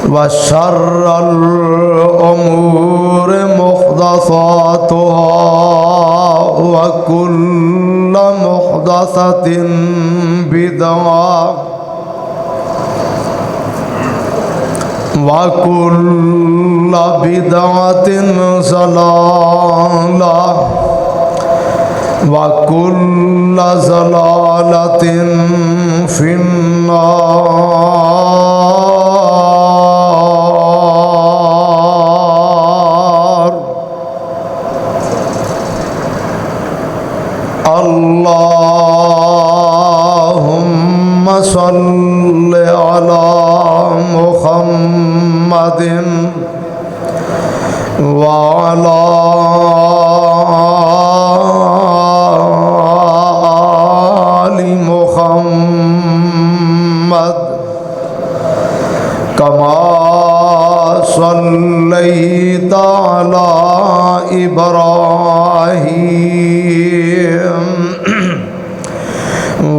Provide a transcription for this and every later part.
वशर्रल उमूर मुहदसातुहा व कुल्ल मुहदसतिन बिदअह व कुल्ल बिदअतिन ज़लालह व कुल्ल ज़लालतिन फिन्नार। अल्लाहुम्मा सल्लि अला मुहम्मदिन व अला आलि मुहम्मद कमा सल्लैता अला इब्राहीम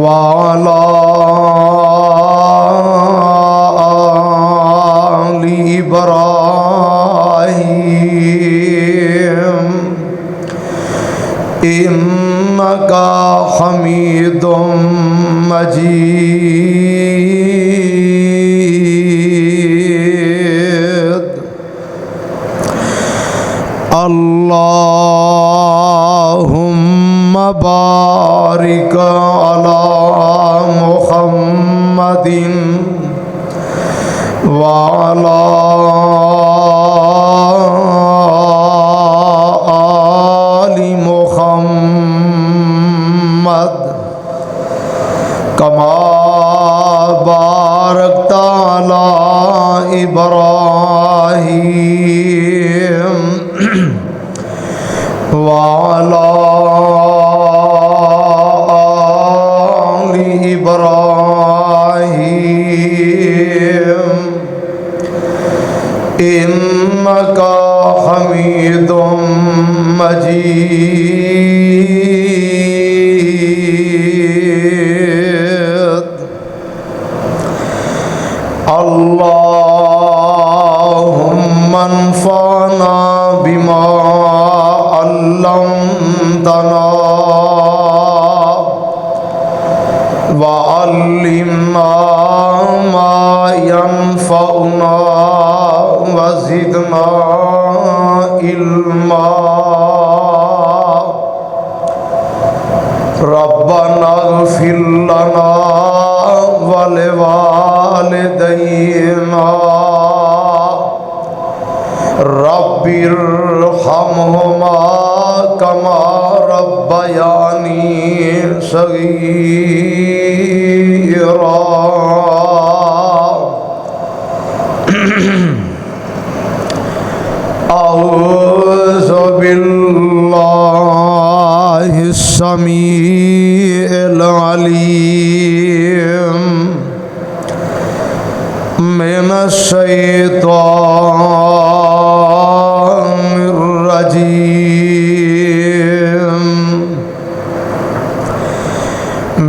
व अला आलि इब्राहीम इन्नका हमीदुम मजीद। अल्लाहुम्मा बारिक अला मुहम्मदिन व अला आलि मुहम्मद कमा बारकता अला इब्राहीम व अला आलि इब्राहीम इन्नका हमीदुम मजीद। अल्लाहुम्मा अन्फ़अना बिमा अल्लमतना व अल्लिमना मा यनफ़अुना व ज़िदना इल्मा। रब्बना इग़फ़िर लना व लिवालिदैना रब्बिरहमहुमा कमा रब्बयानी सगीरा। अऊज़ु बिल्लाहिस समीइल अलीम मिनश शैतानिर रजीम।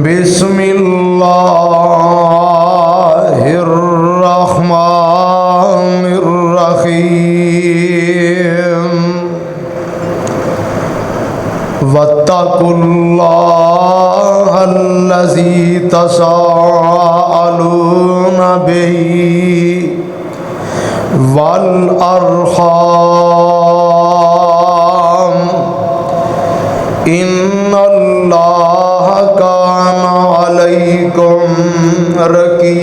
बिस्मिल्लाहिर रहमानिर रहीम। वत्तकुल्लाहल्लज़ी तसाअलूना बिही वल अरहाम इन्नल्लाह काना अलैकुम रकीबा।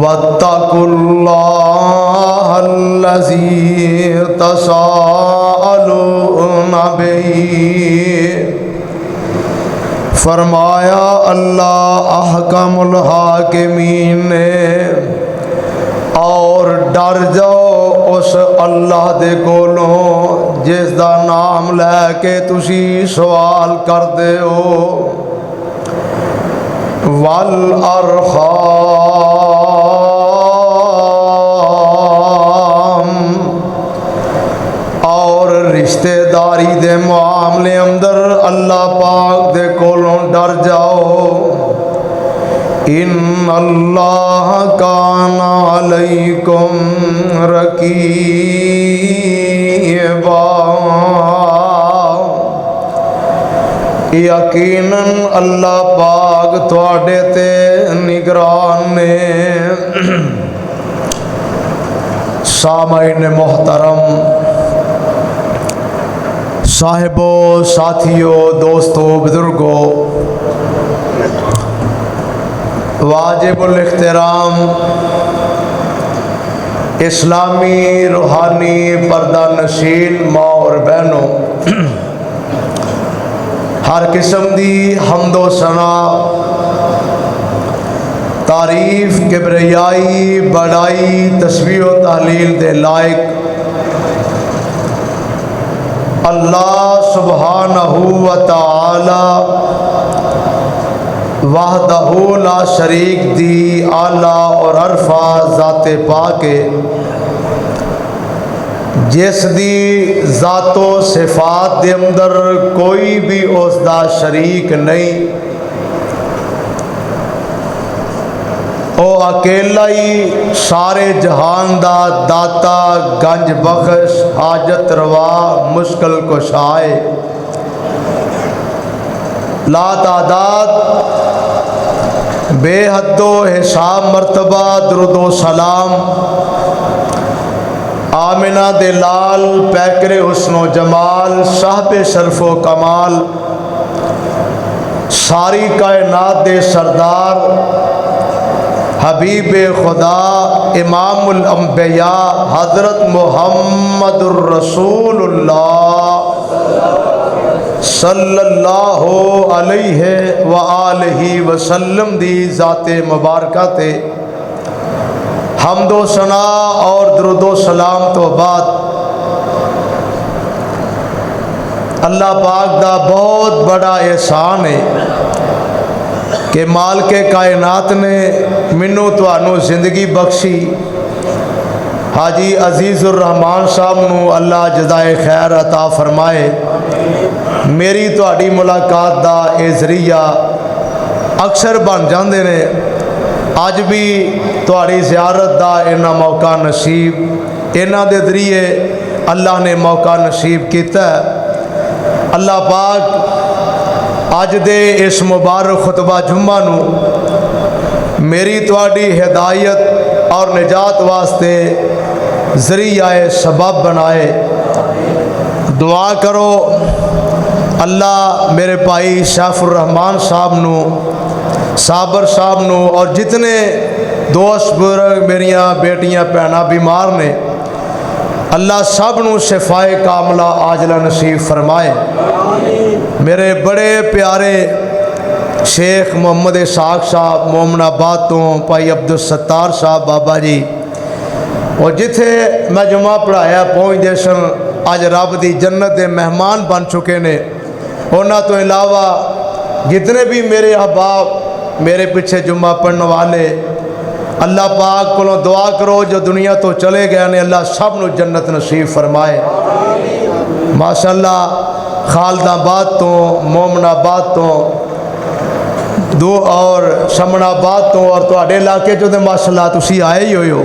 वत्तकुल्लाहल्लज़ी तसाअलूना बिही। फरमाया अल्लाह अहकमुल हाकिमीन ने, और डर जाओ उस अल्लाह दे कोलों जिस दा नाम लैके तुसी सवाल करदे हो। वल अरहाम, और रिश्ते रोजेदारी दे मामले अंदर अल्लाह पाक दे कोलों डर जाओ। इन अल्लाह काना अलैकुम रकीबा। यकीनन अल्लाह पाक तुहाडे ते निगरान ने। सामाईन मोहतरम, साहिबो, साथियों, दोस्तों, बुजुर्गों, वाजिबुल इख्तिराम इस्लामी रूहानी पर्दा नशीन माँ और बहनों, हर किस्म दी हम्दो सना, तारीफ, किबरियाई, बड़ाई, तस्बीह व तहलील दे लायक अल्लाह सुब्हानहू व तआला वहदहू ला शरीक दी आला और अरफा ज़ाते पाके, जिस दी ज़ातो सिफात दे अंदर कोई भी उसदा शरीक नहीं। ओ अकेला ही सारे जहान दा दाता, गंज बख्श, हाजत रवा, मुश्किल कुशाए, ला तादाद बेहदो हिसाब मर्तबा दुरूदो सलाम आमिना दे लाल, पैकरे हुस्नो जमाल, साहबे शरफो कमाल, सारी कायनात दे सरदार, हबीब खुदा, इमामुल अंबिया, हजरत मुहम्मदुर रसूलुल्लाह सल्लल्लाहु अलैहि व आलिहि वसल्लम दी ज़ाते मुबारका ते हम्दो सना और दुरूदो सलाम तो बाद अल्लाह पाक दा बहुत बड़ा एहसान है कि माल के कायनात ने मैनू तुहानू जिंदगी बख्शी। हाजी अजीज़ुर रहमान साहब नू अल्लाह जज़ाए खैर अता फरमाए। मेरी तुहाडी मुलाकात दा ये जरिया अक्सर बन जाते ने। अज भी तुहाडी ज़ियारत दा इन्ना मौका नसीब, इन्हां दे जरिए अल्लाह ने मौका नसीब किया। अल्लाह पाक अज दे इस मुबारक खुतबा जुम्मा नू मेरी तुहाडी हिदायत और निजात वास्ते जरिया सबब बनाए। दुआ करो अल्लाह मेरे भाई शाफुर रहमान साहब नू, साबर साहब नू और जितने दोस्त बुजुर्ग, मेरिया बेटियां भैनां बीमार ने, अल्लाह सब नू शिफाए कामला आजला नसीब फरमाए। मेरे बड़े प्यारे शेख मोहम्मद इसाक साहब मोमनाबाद तो, भाई अब्दुल सत्तार साहब बाबा जी, और जिथे मैं जुम्मा पढ़ाया पहुँचते सन, अज रब की जन्नत के मेहमान बन चुके ने। उन्होंने तो इलावा जितने भी मेरे अहबाब मेरे पीछे जुम्मा पढ़ने वाले, अल्लाह पाक को दुआ करो जो दुनिया तो चले गए ने, अल्लाह सब नू जन्नत नसीब फरमाए। माशाअल्लाह खालदाबाद तो, मोमनाबाद तो दो और समनाबाद तो, और तुहाडे इलाके चो तो माशाअल्लाह तुसी आए ही हो।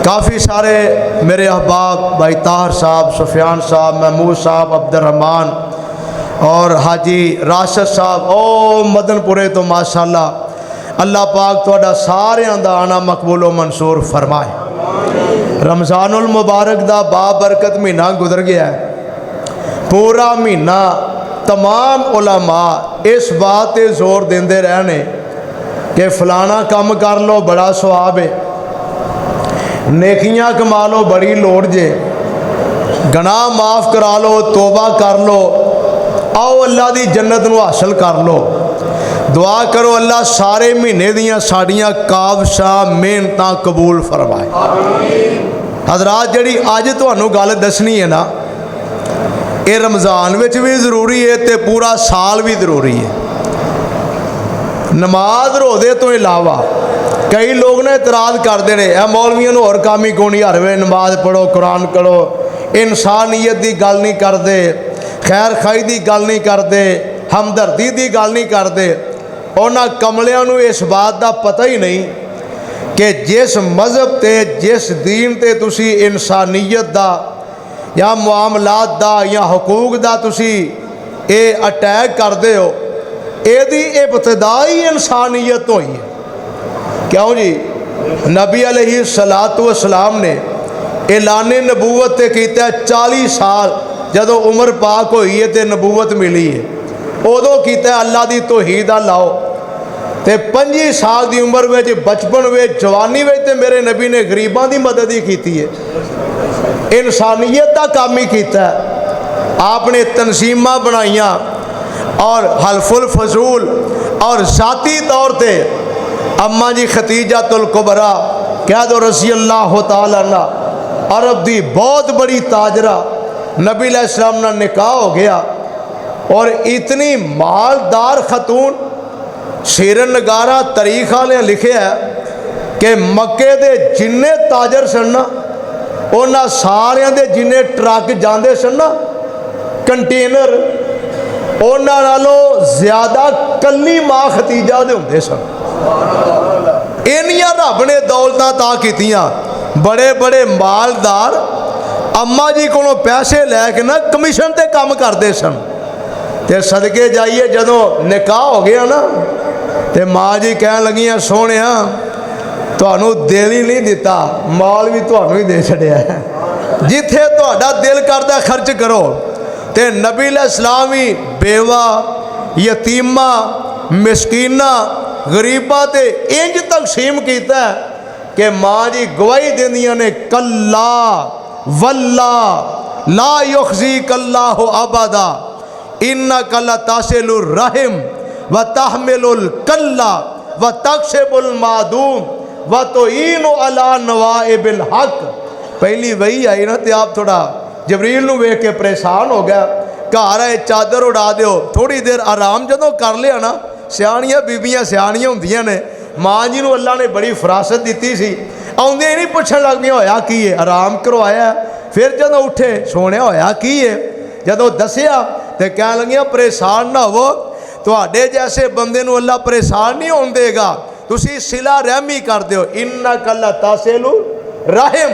काफ़ी सारे मेरे अहबाब भाई ताहर साहब, सुफियान साहब, महमूद साहब, अब्दुर्रहमान और हाजी राशिद साहब, ओ मदनपुरे तो माशाअल्लाह। अल्लाह पाक तुहाडा सारियां दा आना मकबूल व मंसूर फरमाए। रमज़ानुल मुबारक दा बाबरकत महीना गुजर गया है। पूरा महीना तमाम उलमा इस बात पे जोर देंदे रहने कि फलाना काम कर लो बड़ा सवाब है, नेकियां कमा लो बड़ी लोड़ जे, गनाह माफ़ करा लो, तोबा कर लो, आओ अल्लाह दी जन्नत नू हासिल कर लो। दुआ करो अल्लाह सारे महीने दियां साड़ियां काबशां मेहनतां कबूल फरमाए। हजरात जिहड़ी अज तुहानू गल दसनी है ना, ये रमज़ान विच भी जरूरी है तो पूरा साल भी जरूरी है। नमाज रोज़े तो इलावा कई लोग ने इतराज़ करते हैं, मौलवियों होर काम ही कोनी, हर वे नमाज पढ़ो, कुरान पढ़ो, इंसानियत की गल नहीं करते, खैर खाई की गल नहीं करते, हमदर्दी की गल नहीं करते। उन्होंने कमलियां नूं इस बात का पता ही नहीं कि जिस मज़हब ते जिस दीन ते तुसी इंसानियत का या मुआमलात का या हकूक का तुसी ये अटैक करते हो, यदी इब्तदा ही इंसानियत तो ही है। क्यों जी? नबी अलैहिस्सलातु वस्सलाम ने ऐलान नबूवत ते कीता 40 साल जदों उम्र पाक हुई है तो नबूवत मिली है, उदों कीता अल्लाह की तौहीद दा लाओ। तो 25 साल की उम्र में, बचपन में, जवानी में तो मेरे नबी ने गरीबों की मदद ही की है, इंसानियत का काम ही किया। आपने तनजीमां बनाइया और हल्फुल फजूल और ज़ाती तौर पर अम्मा जी खतीजतुल कुबरा कह दो रज़ी अल्लाह तआला अन्हा, अरब की बहुत बड़ी ताजरा, नबी अलैहिस्सलाम नाल निकाह हो गया। और इतनी मालदार खतून, सीरत नगारा तारीख वाले लिखे है कि मक्के दे जिन्ने ताजर सन ना, उन्हां सारियां दे जिन्ने ट्रक जाते सन ना, कंटेनर, उन्हां नालों ज़्यादा कल्ली माँ खतीजा दे हुंदे सन। इन्नियां रब ने दौलतां ता कीतियां। बड़े बड़े मालदार अम्मा जी को पैसे लैके ना कमीशन ते काम करते सन। ते सदके जाइए जदों निकाह हो गया ना, तो माँ जी कह लगियां सोने तुहानू दिल ही नहीं दिता, माल भी तुहानू ही दे छड़िया है, जिथे तुहाडा दिल करदा खर्च करो। तो नबी अलैहिस्सलाम ही बेवा, यतीमा, मिसकीना, गरीबा ते इंज तकसीम किया कि माँ जी गवाही देंदियां ने, कल्ला वल्ला ला युखजी कल्लाहु अबदा इन्ना कल्ला तासिलुर रहम व तहमिलुल कल्ला व तक्सिबुल मादूम व तुईनु अला नवाइबिल हक। पहली वही आई ना, तो आप थोड़ा जबरील नूं वेख के परेशान हो गया। घर आए चादर उड़ा दो, थोड़ी देर आराम जदों कर लिया ना, सियाणियां बीबियां सियाणियां हुंदियां ने, माँ जी नूं अल्लाह ने बड़ी फरासत दी सी, आउंदे ही नहीं पुछण लग पिया होया की है, आराम करवाया। फिर जदों उठे सोने होया की है, जदों दसिया तो कह लगियां परेशान ना हो, तुहाडे जैसे बंदे नूं अल्लाह परेशान नहीं होण देगा, तुसी सिला रहमी करदे हो, इन्ना कल्ला तासिलु रहम,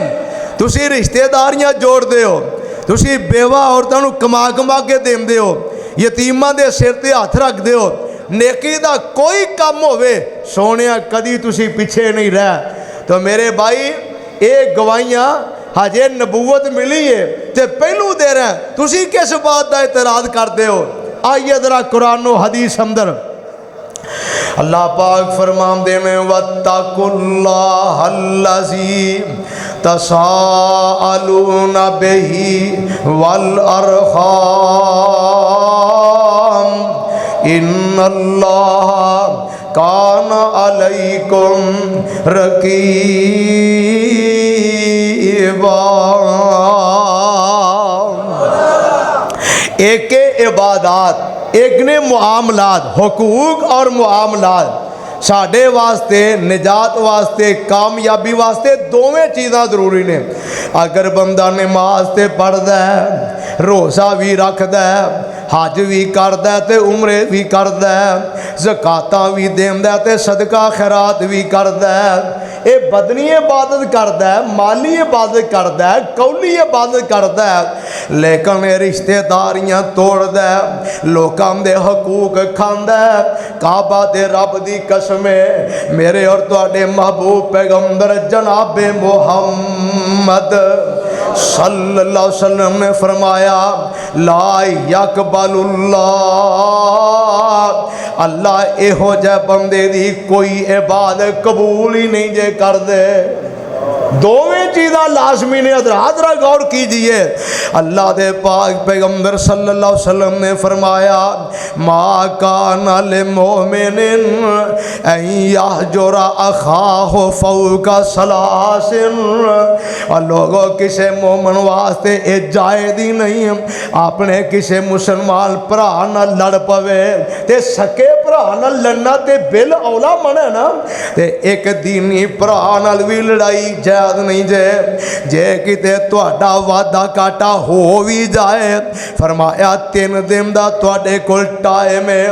तुसी रिश्तेदारियां जोड़दे हो, तुसी बेवा औरतां नूं कमा कमा के देंदे हो, यतीमां दे सिर ते हथ रखदे हो, नेकी दा कोई काम होवे सोनिया कदी तुसी पिछे नहीं रह। तो मेरे भाई ये गवाहियां हजे नबूवत मिली है तो पहलू दे रहे, तुसी किस बात का इतराज करते हो? आइए जरा कुरान व हदीस अंदर अल्लाह पाक फरमाते में, वत्तकुल्लाहल्लज़ी तसाअलूना बिही वल अरहाम इन्नल्लाह कान अलैकुम रकीबा। एक इबादत, एक ने मुआमलात, हकूक और मुआमलात साढ़े वास्ते, निजात वास्ते, कामयाबी वास्ते दोवें चीज़ां जरूरी ने। अगर बंदा नमाज ते पढ़दा है, रोज़ा भी रखदा है, हज भी करदा है, ते उमरे भी करदा है, ज़कातां भी देंदा है, ते सदका खैरात भी करदा है, ये बदनी इबादत करदा है, माली इबादत करदा है, कौली इबादत करदा है, लेकिन रिश्तेदारियां तोड़दा है, लोकां दे हकूक खांदा है। काबा दे रब दी कसम है, मेरे और तुहाडे महबूब पैगंबर जनाबे मुहम्मद सल्लल्लाहु अलैहि वसल्लम ने फरमाया, ला यकबलुल्लाह, अल्लाह एहो जे बंदे दी कोई इबादत कबूल ही नहीं जे कर दे। दोवें चीज़ां लाजमी ने, हजरा गौर कीजिए। अल्लाह दे पाक पैगंबर सल्लल्लाहु अलैहि वसल्लम ने फरमाया, मा काना लिल मोमिनिन अन यहजुरा अखाहु फौका सलासिन। और लोगों किसी मोमन वास्ते ये जायज़ ही नहीं अपने किसी मुसलमान भरा नाल लड़ पवे ते सके भरा नाल लड़ना ते बिल औला मन है ना, ते एक दीनी भरा नाल भी लड़ाई जायज़ नहीं जे किते तुहाडा वादा काटा हो भी जाए, फरमाया 3 दिन दा तुहाडे कोल टाइम है,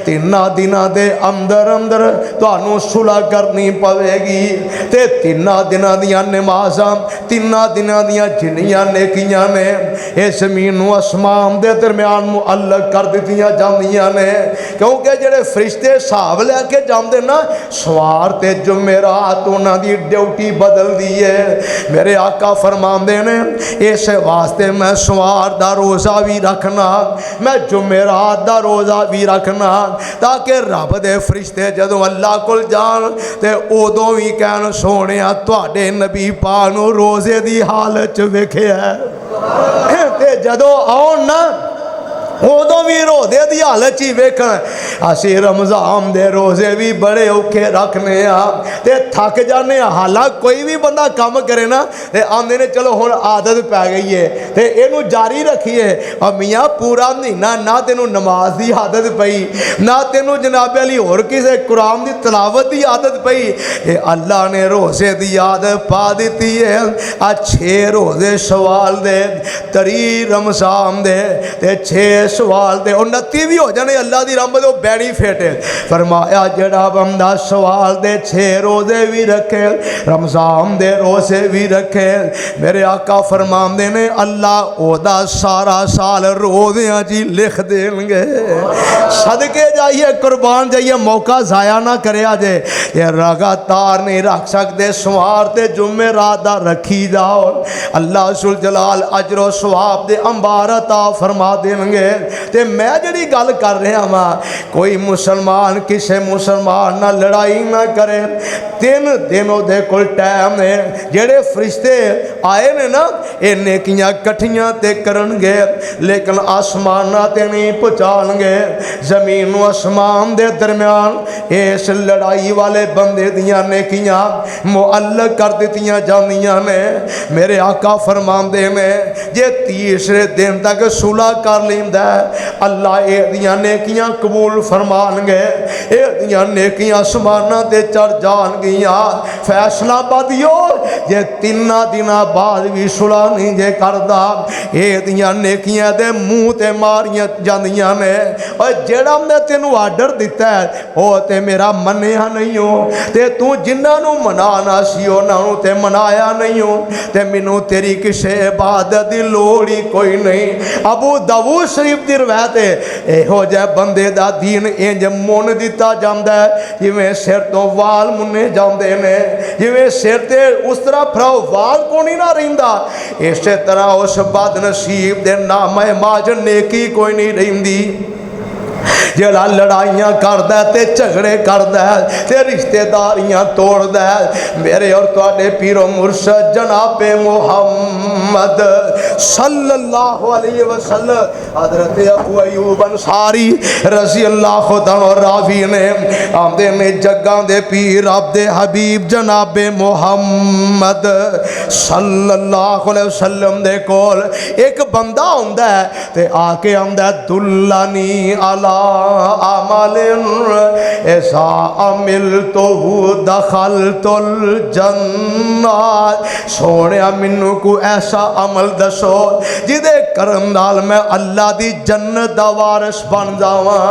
3 दिनां दे अंदर अंदर तुहानू सुलह करनी पवेगी, ते 3 दिनां दियां नमाज़ां 3 दिनां दियां जिन्नियां नेकियां ने इस ज़मीन नू आसमान दे दरम्यान मुअल्लक कर दित्तियां जांदियां ने, क्योंकि जेड़े फरिश्ते हिसाब लैके जाते ना सवार ते जुमेरात उन्हां दी ड्यूटी बदल दी है। मेरे आका फरमांदे ने इस वास्ते मैं सवार दा रोज़ा भी रखना, मैं जुमेरात दा रोज़ा भी रखना, ताकि रब दे फरिश्ते जदों अल्लाह कोल जान ते उदों भी कहन सोहणिया तुहाडे नबी पाक नूं रोज़े दी हालत च वेखिया, ते जदों आउण ना उदों भी रोज़े की हालत ही वेखन। असी रमज़ान दे रोज़े भी बड़े औखे रखने ते थक जाने, हालांकि कोई भी बंदा काम करे ना ते आंदे ने चलो हुण आदत पै गई है ते इनू जारी रखिए। और मियाँ पूरा महीना ना तेनू नमाज की आदत पई, ना तेनू जनाबे अली होर किसी कुरान की तलावत की आदत पई, ये अल्लाह ने रोज़े की आदत पा दी है। आ 6 रोज़े शवाल दे, 3 रमज़ान दे ते 6 सवाल दे 29 भी हो जाने अल्लाह की रहमत वो बेनीफिट है। फरमाया जड़ा बंदा सवाल दे 6 रोज़े भी रखे, रमज़ान दे रोज़े भी रखे, मेरे आका फरमाते ने अल्लाह ओदा सारा साल रोज़ियां जी लिख देंगे। सदके जाइए कुर्बान जाइए, मौका ज़ाया ना करिया जे, ये लगातार नहीं रख सकते, सवार ते जुमेरात दा रखी जाओ, अल्लाह सुल जलाल अजरो सवाब दे अंबार अता फरमा देंगे। ते मैं जिहड़ी गल कर रहा वां, कोई मुसलमान किसी मुसलमान ना लड़ाई ना करे, 3 दिन उहदे कोल टाइम ने, जेड़े फरिश्ते आए ने ना ये नेकियां कट्ठियां ते करनगे, लेकिन आसमाना ते नहीं पहुँचाणगे, जमीन नूं आसमान दे दरम्यान इस लड़ाई वाले बंदे दियां नेकियां मुअल्लक कर दित्तियां जांदियां ने। मेरे आका फरमांदे ने जे तीसरे दिन तक सुलह कर लैंदा अल्लाह एदियां नेकियां कबूल फरमानगे, एदियां नेकियां आसमानां ते चढ़ जाणगियां। फैसला बदियो जे 3 दिनां बाद भी सुलह नहीं जे करदा, एदियां नेकियां दे मूँह ते मारियां जांदियां ने। और जेड़ा मैं तेनू आर्डर दिता है वो ते मेरा मन्निया नहीं हो, ते तू जिन्हां नूं मनाना सी उन्हां नूं ते मनाया नहीं हो, ते मैनू तेरी किसी इबादत की लोड़ ही कोई नहीं। अबू दाऊद शरीफ की रवायत है, इहो जिहे बंदे दा दीन इंज मुन दिता जाता है जिवें सिर तो वाल मुन्ने जाते हैं, जिवें सिर ते उस तरह फराओ वाल को नहीं ना रहिंदा, इस तरह उस बदनसीब दे नामे माज नेकी कोई नहीं रहिंदी। जेड़ा लड़ाइयां करदा ते झगड़े करदा ते रिश्तेदारियां तोड़दा, मेरे और तुहाडे पीरो मुर्शद जनाबे मुहम्मद सल्लल्लाहु अलैहि वसल्लम हजरत अबू अयूब अंसारी रज़ी अल्लाह तआला रावी ने आंदे ने जग्गां दे पीर अब्दे हबीब जनाबे मुहम्मद सल्लल्लाहु अलैहि वसल्लम दे कोल एक बंदा आंदा है ते आके आंदा दुल्लानी अला अमलिन ऐसा अमिल तो दखल तुल जन्नत, सोने मैनू को ऐसा अमल दसो जिदे करम नाल मैं अल्लाह दी जन्नत दा वारिस बन जावां।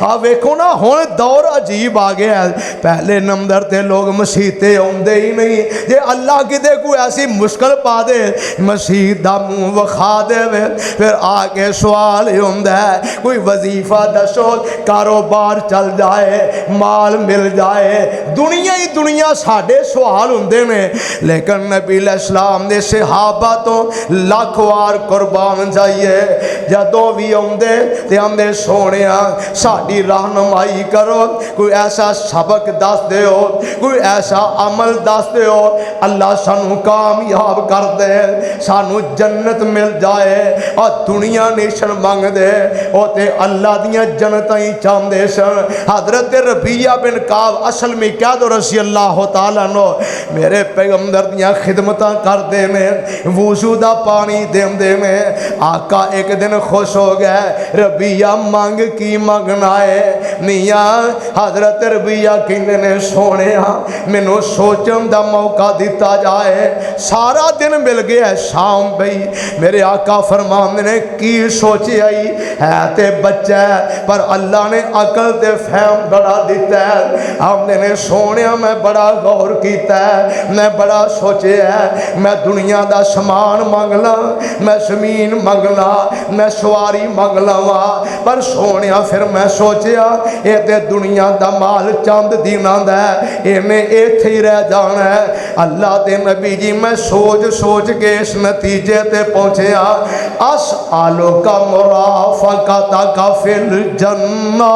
आ वेखो ना हुण दौर अजीब आ गया है, पहले नंबर ते लोग मसीते आउंदे ही नहीं, जे अल्लाह किते कोई ऐसी मुश्किल पा दे मसीत दा मुंह विखा देवे, फिर आके सवाल ही हुंदा है कोई वजीफा दसो, कारोबार चल जाए, माल मिल जाए, दुनिया ही दुनिया साढ़े सवाल होंदे ने। लेकिन नबी इस्लाम दे सहाबा तो लख वार कुर्बान जाइए, जदों भी आउंदे ते आंदे सोहणिया साडी रहनुमाई करो, कोई ऐसा सबक दस दिओ, कोई ऐसा अमल दस दिओ अल्लाह सानू कामयाब कर दे, सानू जन्नत मिल जाए। और दुनिया निशन मंगदे ओ ते अल्लाह दियां जनता ही चाहते सन। हजरत रबिया बिन काब असल में क्या दो रसी अल्लाह तआला नो मेरे पैगंबर दियां खिदमतां करते हैं, वुजू दा पानी देंदे ने। आका एक दिन खुश हो गया, रबिया मंग की मंगना है। मियाँ हजरत रबिया कहते ने सोने मैनू सोचन का मौका दिता जाए। सारा दिन मिल गया, शाम पई, मेरे आका फरमाते ने की सोचिया है ते बच्चा है, पर अल्लाह ने अकल ते फहम बड़ा दिता है। हमने ने सोने मैं बड़ा गौर किया है, मैं बड़ा सोचा है, मैं दुनिया का समान मंग ला, मैं जमीन मंग ला, मैं सवारी मंग लवा, पर सोने फिर मैं सोचा ये ते दुनिया का माल चंद दिनों का है, इन्हें इत्थे ही रह जाना है। अल्लाह के नबी जी मैं सोच सोच के इस नतीजे ते पहुंचे, अस आलो का मुराफका का फिल जन्ना।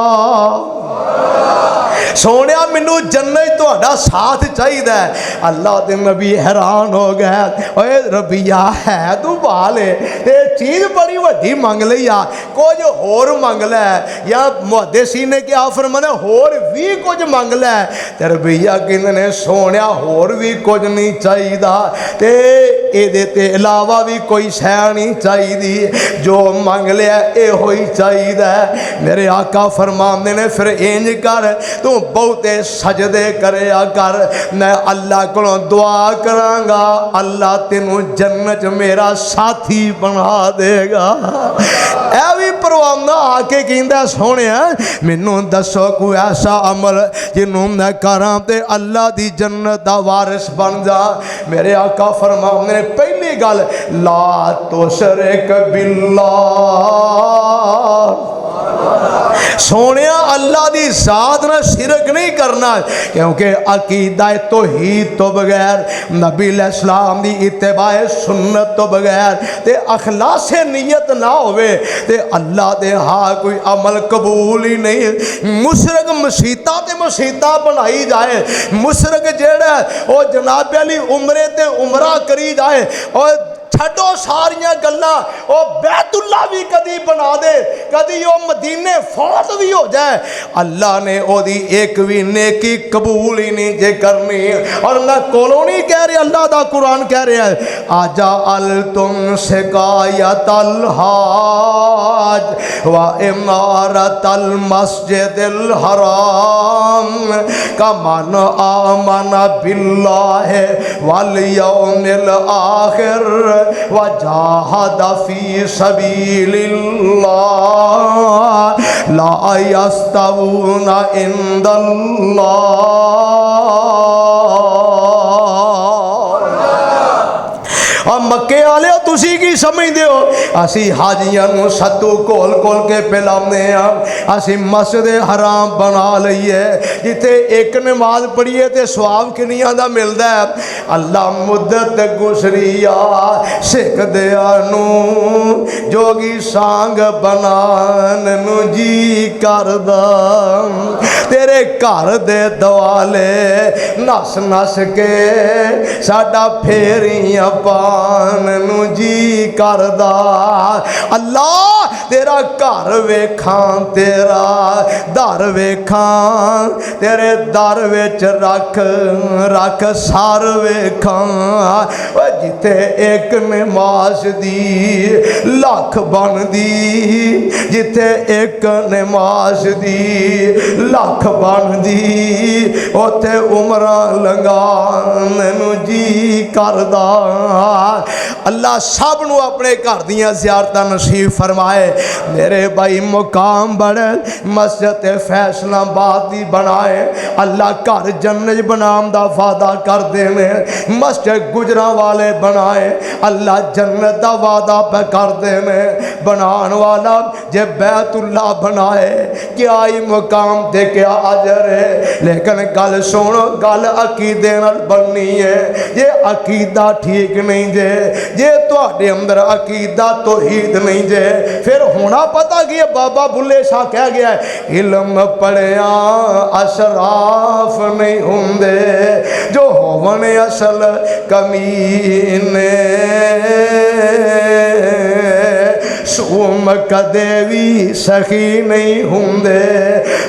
सोने मैनू जन्नत तुहाडा साथ चाहिए। अल्लाह के नबी हैरान हो गए, ओए रबिया है तू बाल ते चीज़ बड़ी वड्डी मंग लई आ, कुछ होर मंग लै, या मुहद्दिसी ने क्या फरमाया होर भी कुछ मंग लै। ते रबिया कहंदे ने सोने होर भी कुछ नहीं चाहिए, ते इहदे ते इलावा भी कोई शै नहीं चाहिए, जो मंग लिया इहो ही चाहिए। मेरे आका फरमाते ने फिर इंज कर तू बहुते सजदे करया कर, मैं अल्लाह को दुआ करांगा, अल्लाह तेनू जन्नत मेरा साथी बना देगा। ऐ भी परवाना आके कहंदा सोने मैनू दसो कोई ऐसा अमल जिन्हों मैं करा ते अल्लाह दी जन्नत दा वारिस बन जा। मेरे आका फरमाते ने पहली गल ला तुशरिक बिल्लाह, सोने अल्लाह की जात ना शिरक नहीं करना, क्योंकि अकीदा तौहीद तो बगैर, नबी अलैहिस्सलाम की इत्तिबाए सुन्नत तो बगैर ते अखलासे नीयत ना होवे ते अल्लाह दे हाँ कोई अमल कबूल ही नहीं। मुशरक मसीता ते मसीता बनाई जाए, मुशरक जेड़ा वो जनाब अली उमरे ते उमरा करी जाए, और छड्डो सारियां गल्लां, वो बैतुल्ला भी कदी बना दे, कदी वो मदीने फौत भी हो जाए, अल्लाह ने ओदी एक भी नेकी कबूल ही नहीं जे करनी। और मैं कोलों नहीं कह रहा, अल्लाह दा कुरान कह रहा है आजा अल तुम शिकायतल हाज व इमारतल मस्जिदिल हराम का मन आमना बिल्लाह वल यौमिल आखिर वजाहद फी सबीलिल्लाह ला यस्तवूना इंदल्लाह। और मक्के वाले तुसी की समझते हो, असी हाजियां नूं सत्तू घोल घोल के पिलाने, असी मस्जिद हराम बना लईए जिथे एक नमाज पढ़िए तो सवाब किनिया दा मिलता है। अल्लाह मुद्दत गुजरिया सिख दिया नूं जोगी सांग बनान नूं जी करदा, तेरे घर दे दवाले नस नस के साडा फेरियां पान नूं जी करदा। अल्लाह तेरा घर वेखां, तेरा दर वेखां, तेरे दर विच रख रख सर वेखां, जिथे एक नमाज दी लख बनदी, जिथे एक नमाज दी लख बनदी, उथे उमरां लंघान नूं जी करदा। अल्लाह सब नूं अपने घर दियां ज़ियारतां नसीब फरमाए। मेरे भाई मुकाम बड़े मस्जिद फैसलाबाद दी बनाए, अल्लाह घर जन्नत बनाम दा वादा करदे ने। मस्जिद गुजरां वाले बनाए, अल्लाह जन्नत दा वादा पे करदे ने। बनान वाला जे बैतुल्ला बनाए क्या ही मुकाम ते क्या अजर है, लेकिन गल सुनो, गल अकीदे नाल बननी है। जे अकीदा ठीक नहीं जे, जे तुहाडे अंदर अकीदा तौहीद नहीं जे, फिर होना पता कि बाबा बुल्ले शाह कह गया है इल्म पढ़िया अशराफ नहीं हुंदे, जो होवन असल कमीने सूम कदे भी सखी नहीं हुंदे,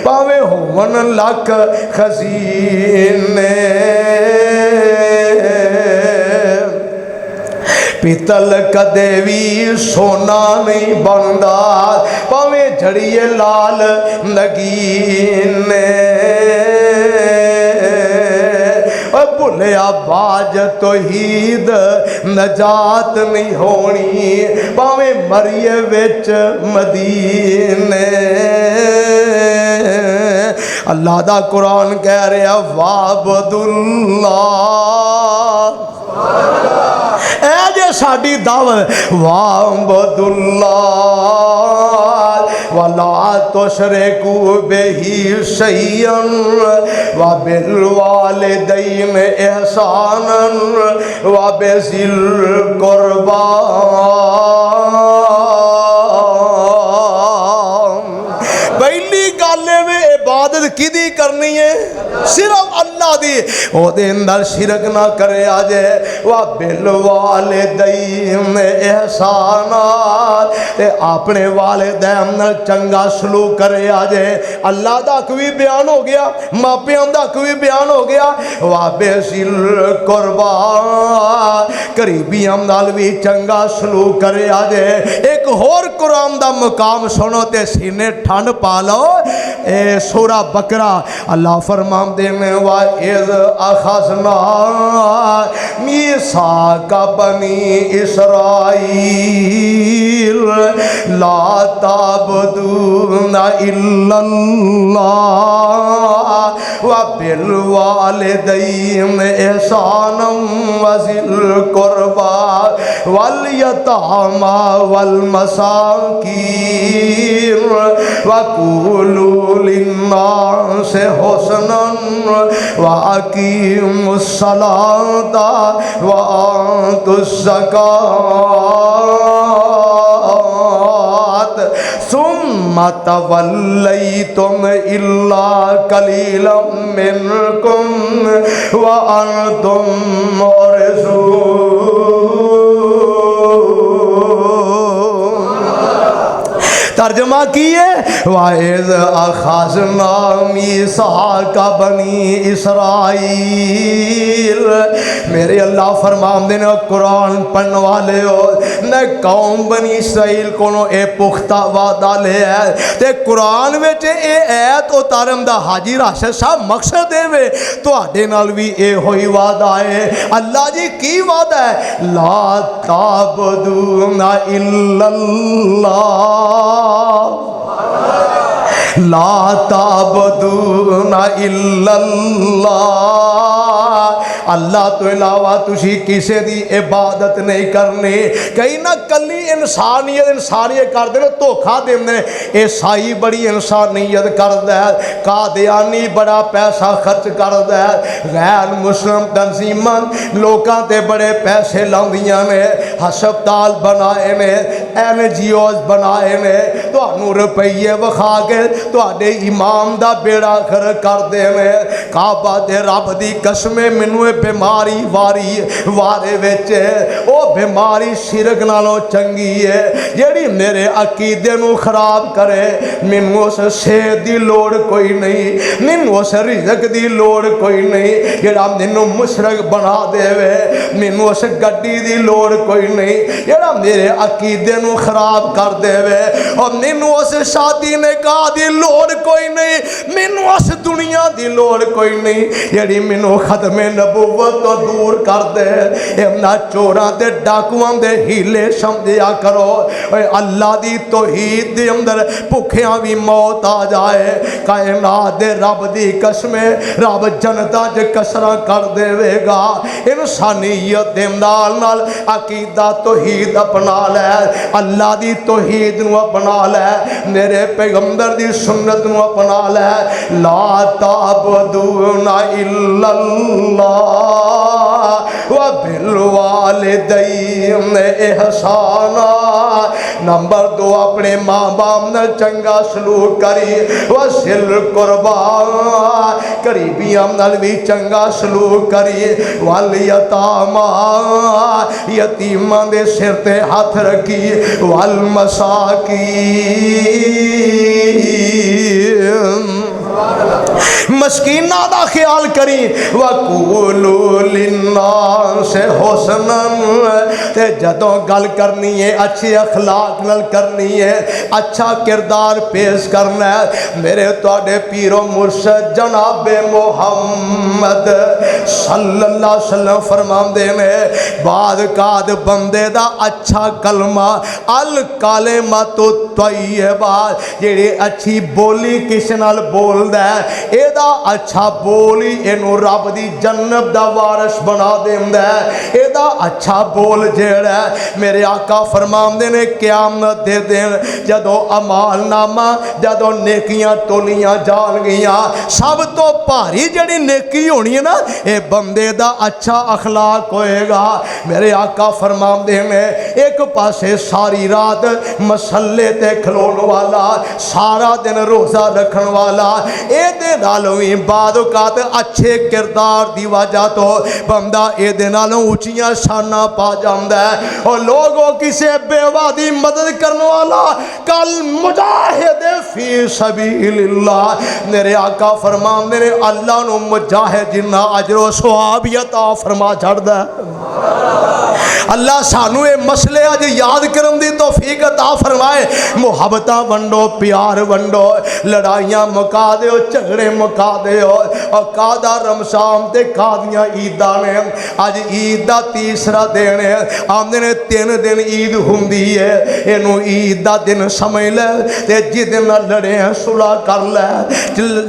भावे होवन लख खजीने। पितल कदे भी सोना नहीं बनता, भावें जड़िए लाल नगीने। भुलिया बाज तौहीद नजात नहीं होनी, भावें मरिए विच मदीने। अल्लाह दा कुरान कह रहा वाबदुल्लाह, ऐ जे साडी दावत वाबदुल्लाह वला तुशरिकू बिही शैअन व बिल वालिदैन इहसानन व बिज़िल कुर्बा। पहली गल में इबादत किदी करनी है? सिर्फ अल्लाह दी। ओदे अंदर शिरक ना करे आजे। वा बिल वालिदैन एहसाना, ते अपने वालिदैन नाल चंगा सलूक करे आजे। अल्लाह दा हक भी बयान हो गया, मापियां दा हक भी बयान हो गया। वा बिज़िल कुर्बा, करीबियां नाल भी चंगा सलूक करे आजे। एक होर कुरान दा मुकाम सुनो ते सीने ठंड पा लो। ए सूरा बकरा अल्लाह फरमाते हैं वा इज़ अखज़ना मीसाका बनी इसराईल ला ताबदूना इल्लल्लाह व बिल वालिदैन इहसानम व ज़िल कुर्बा वल यतामा वल मसाकीन व कुलू लिन्नास हुस्नन व अकीमुस्सलाता व आतुज़ ज़कात सुम्मा तवल्लैतुम इल्ला कलीलन मिनकुम व अंतुम मुअरिज़ून। तर्जमा किए वाइज़ अखज़ना मीसाका बनी इसराईल। मेरे अल्लाह फरमाते हैं कुरान पढ़ने वाले हो न कौम बनी इसराइल को ए पुख्ता वादा ले है। ते कुरान विच ए ऐत उतारन दा हाजी राशिद साहब मकसद देवे तुहाडे नाल भी ए होई वादा है। अल्लाह जी की वादा है? ला ताबदूना इल्लल्लाह, ला ताबदूना इल्लल्लाह। अल्लाह तो इलावा तुसी किसी की इबादत नहीं करनी। कई ना कली इंसानियत करते हैं, धोखा देंगे। ईसाई बड़ी इंसानियत करता है, कादियानी बड़ा पैसा खर्च करता है, गैर मुस्लिम तंजीमां लोगों ते बड़े पैसे लाउंदियां ने, हस्पताल बनाए ने, NGOs बनाए ने, तुहानू रुपये विखा के तुहाडे इमाम दा बेड़ा खर करते हैं। काबा दे रब दी कसमें मैनू बीमारी वारे विच ओ बीमारी शिरक नालों चंगी है जेड़ी मेरे अकीदे नू खराब करे। मैनू उस सेहत की लोड़ कोई नहीं, मैनू उस रिज़क की लोड़ कोई नहीं जेड़ा मैनू मुशरक बना देवे। मैनू उस गड्डी की लोड़ कोई नहीं जेड़ा मेरे अकीदे नू खराब कर देवे। और मैनू उस शादी निकाह की लोड़ कोई नहीं, मैनू उस दुनिया की लोड़ कोई नहीं जेड़ी मैनू खत्मे नबूवत तो दूर कर दे। इन्हां चोरां ते डाकुआं दे हीले समझिया करो। अल्लाह दी तौहीद दे अंदर भुखियां भी मौत आ जाए, कायनात दे रब दी कसमें रब जनता च कसरा कर देवेगा। इंसानियत दे नाल अकीदा तौहीद अपना लै, अल्लाह दी तौहीद नू अपना लै, मेरे पैगंबर दी सुन्नत नू अपना लै। ला ताबदूना इल्लल्लाह व बिल वालिदैन इहसाना। नंबर 2 अपने माँ बाप न चंगा सलूक करी। व ज़िल कुर्बा करीबियां नाल भी चंगा सलूक करी। वल यतामा यतीमां दे सिर ते हथ रखी। वल मसाकीन मस्कीना दा ख्याल करी। वकूलू लिन्नास हुसनन, ते जदों गल करनी है अच्छे अखलाक नाल करनी है, अच्छा किरदार पेश करना है। मेरे तुहाडे पीरो मुर्शद जनाबे मुहम्मद सल्लल्लाहु अलैहि वसल्लम फरमांदे ने बाद काद बंदे दा अच्छा कलमा अल कालिमतु तय्यबा, जेड़ी अच्छी बोली किस नाल बोलदा है एदा अच्छा बोल ही इनू रब दी जन्नत दा वारिस बना देंदा है। एदा अच्छा बोल जेड़ा मेरे आका फरमांदे ने क़यामत दे दिन जदों अमाल नामा जदों नेकियां तोलियां जान गियां, सब तो भारी जड़ी नेकी होनी है ना ये बंदे दा अच्छा अखलाक होएगा। मेरे आका फरमांदे ने एक पासे सारी रात मसल्ले ते खलोन वाला, सारा दिन रोज़ा रखन वाला, एदे नालों भी बादौकात अच्छे किरदार दी वजह तो बंदा एदे नालों उच्चियां शाना पा जांदा है। और लोगों किसे बेवा दी मदद करने वाला कल मुजाहिद फी सबीलिल्लाह, मेरे आका फरमांदे ने अल्लाह नू मुजाहिद जिन्ना अजरो सवाब अता फरमा छड़दा है। अल्लाह सानू ये मसले अज याद करन दी तौफीक अता फरमाए। मुहब्बत वंडो, प्यार वंडो, लड़ाइयां मुका दो, झगड़े मुका दो। और कादा रमजान ते कादियां ईदा ने, अज ईद दा तीसरा दिन है, आंदे ने 3 दिन ईद हुंदी है, इनू ईद दा दिन समझ ले ते जिस दिन लड़े हैं सुलह कर ले,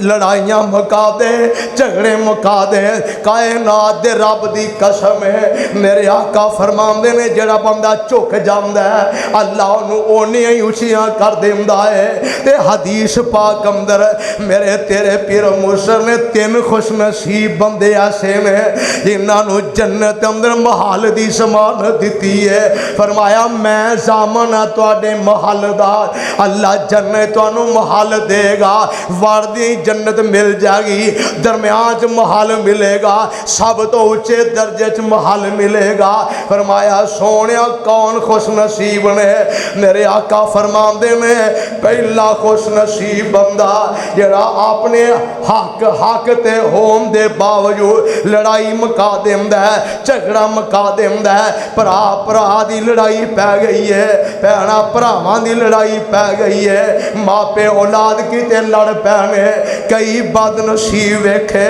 लड़ाइयां मुका दे, झगड़े मुका दे। कायनात दे रब दी कसम है, मेरे आका फरमांदे ने जेड़ा बंदा झुक जांदा है अल्लाह उन्हूं ओनियां ही उचियां कर देंदा है। ते हदीस पाक अंदर मेरे तेरे पीर मुर्शद ने 3 खुशनसीब बंदे ऐसे ने जिन्हां नूं जन्नत अंदर महल दी ज़मानत दिती है। फरमाया मैं ज़ामन हां तुहाडे महल दा, अल्लाह जन्नत तुहानूं महल देगा, वड़दी जन्नत मिल जाएगी, दरम्यान च महल मिलेगा, सब तो उच्चे दर्जे च महल मिलेगा। फरमाया सोने कौन खुश नसीब ने, मेरे आका फरमांदे ने पहला खुश नसीब बंदा जरा अपने हक ते होम दे बावजूद लड़ाई मुका देंदा है, झगड़ा मुका देंदा है। भरा भरा दी लड़ाई पै गई है, भैणा भरावां दी लड़ाई पै गई है, मापे औलाद किते लड़ पैने। कई बदनसीब वेखे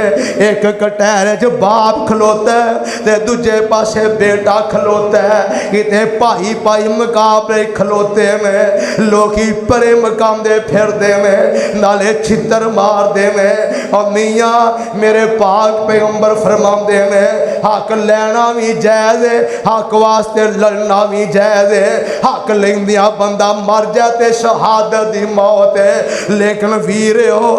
एक कटहरे च बाप खलोता है ते दूजे पासे बेटा खलोता है, किते भाई भाई मुकाबले खलोते ने, लोकी परे मकांदे फिरदे ने, नाले छितर मारदे ने। और मियाँ मेरे पाक पैगंबर फरमांदे ने हक लेना भी जायज़ है, हक वास्ते लड़ना भी जायज़ है। हक लेंदियां बंदा मर जाए ते शहादत दी मौत है, लेकिन वीर हो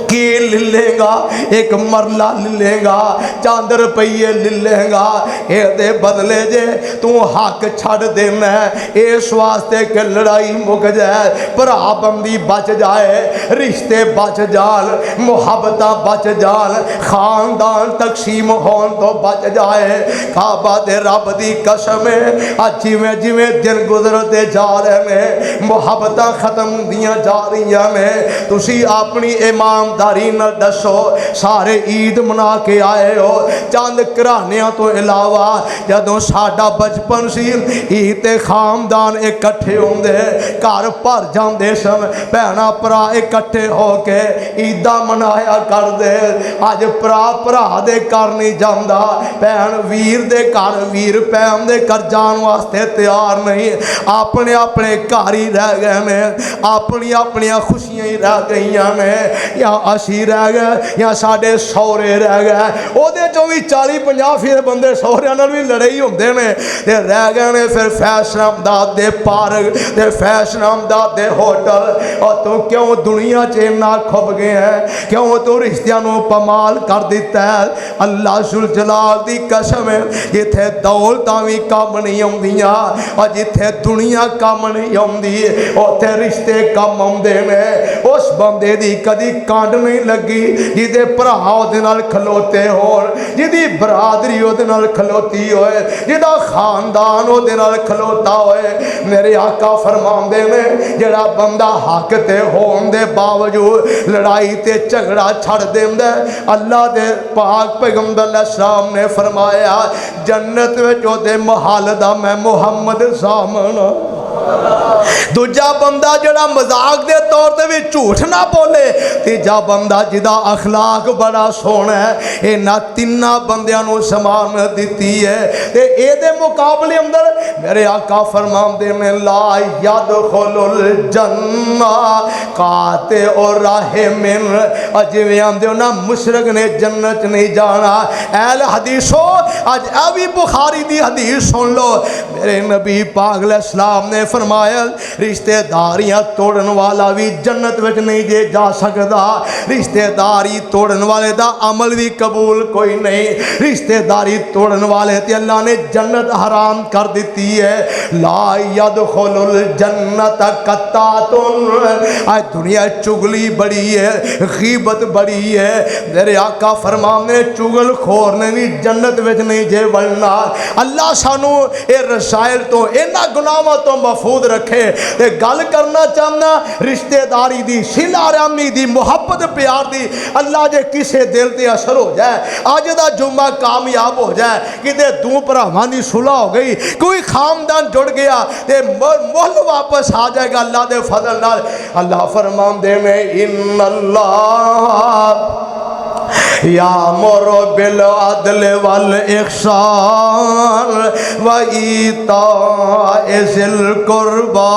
की लेगा, एक मरला लेगा, चंद रुपये लेगा, ये बदले जे तू हक छड़ देना है। इस वास्ते कि लड़ाई मुक जाए, भरा बंदी बच जाए, रिश्ते बच जान, मुहब्बत बच जान, खानदान तकसीम होने तो बच जाए। काबा दे रब दी कसम है जिमें जिमें दिन गुजरते जा रहे हैं मुहब्बत खत्म दियां जा रही ने। तुसी अपनी ईमानदारी न दसो, सारे ईद मना के आए हो, चंद घरानियां तो इलावा जदों साडा बचपन सी ईद ते खानदान इकट्ठे होंदे, घर भर जाते सन, भैणा भरा इकट्ठे होके ईदा मनाया करदे। अज भरा भरा दे घर नहीं जाता, भैन वीर दे घर, वीर भैन दे घर जान वास्ते तैयार नहीं, अपने अपने घर ही रह गए ने, अपनी अपनी खुशियां ही रह गई ने, या असी रह गए या साडे सौरे रह गए। ओदे चों भी 40-50 फिर बंदे सौरियां नाल भी लड़ाई होंदे ने ते रह गए ने फिर फैशनाबाद दे पार्क ते फैशनाबाद दे होटल। और तू क्यों दुनिया च इन्ना खुब गया है, क्यों तू रिश्तियां नूं पमाल कर दिता है। अल्लाह जुल जलाल दी कसम है जिथे दौलतां भी कम नहीं आउंदियां और जिथे दुनिया कम नहीं आउंदी उत्थे रिश्ते कम आउंदे ने। उस बंदे दी कदी कांड नहीं लगी, जिदे भरा उहदे नाल खलोते होण, जिदी बरादरी उहदे नाल खलोती होए, जिदा खानदान उहदे नाल खलोता होए। मेरे आका फरमांदे ने जिहड़ा बंदा हक ते होण दे बावजूद लड़ाई ते झगड़ा छड़ देंदा, अल्लाह दे पाक पैगंबर अलैहिस्सलाम ने फरमाया जन्नत विच ओहदे महल दा मैं मुहम्मद सामण। दूजा बंदा जिहड़ा मजाक दे तौर ते भी झूठ ना बोले, तीजा बंदा जिदा अखलाक बड़ा सोहना है, इन्हां तिन्ना बंदियां नूं समान दिती है। ते इहदे मुकाबले अंदर मेरे आका फरमांदे ने ला यदखुलुल जन्ना काते और राहिमिन, जिवें आंदे हो ना मुशरक ने जन्नत नहीं जाना। ऐल हदीसो अज आ भी बुखारी दी हदीस सुन लो। मेरे नबी पाक अलैहिस्सलाम ने फरमाया रिश्तेदारियां तोड़न वाला भी जन्नत विच नहीं जे जा सकता, रिश्तेदारी तोड़न वाले दा अमल भी कबूल कोई नहीं, रिश्तेदारी तोड़न वाले ते अल्लाह ने जन्नत हराम कर दी है। ला यदखुलुल जन्नत कत्तातुन, आज दुनिया चुगली बड़ी है, गीबत बड़ी है। मेरे आका फरमाने चुगल खोर ने भी जन्नत विच नहीं जे वड़ना। अल्लाह सानू ये रसायल तो इन्हां गुनाहां तो महफूज रखे। ते गल करना चाहना रिश्तेदारी दी, सिला रहमी दी, मुहब्बत प्यार दी। अल्लाह जे किसे दिल ते असर हो जाए, अज दा जुम्मा कामयाब हो जाए, किते दो भरावां दी सुलह हो गई, कोई खानदान जुड़ गया, ते मुल वापस आ जाएगा अल्लाह दे फजल नाल। अल्लाह फरमांदे ने इन्नल्लाह यामुरु बिल अदल वल इहसान व ईताए ज़िल कुर्बा।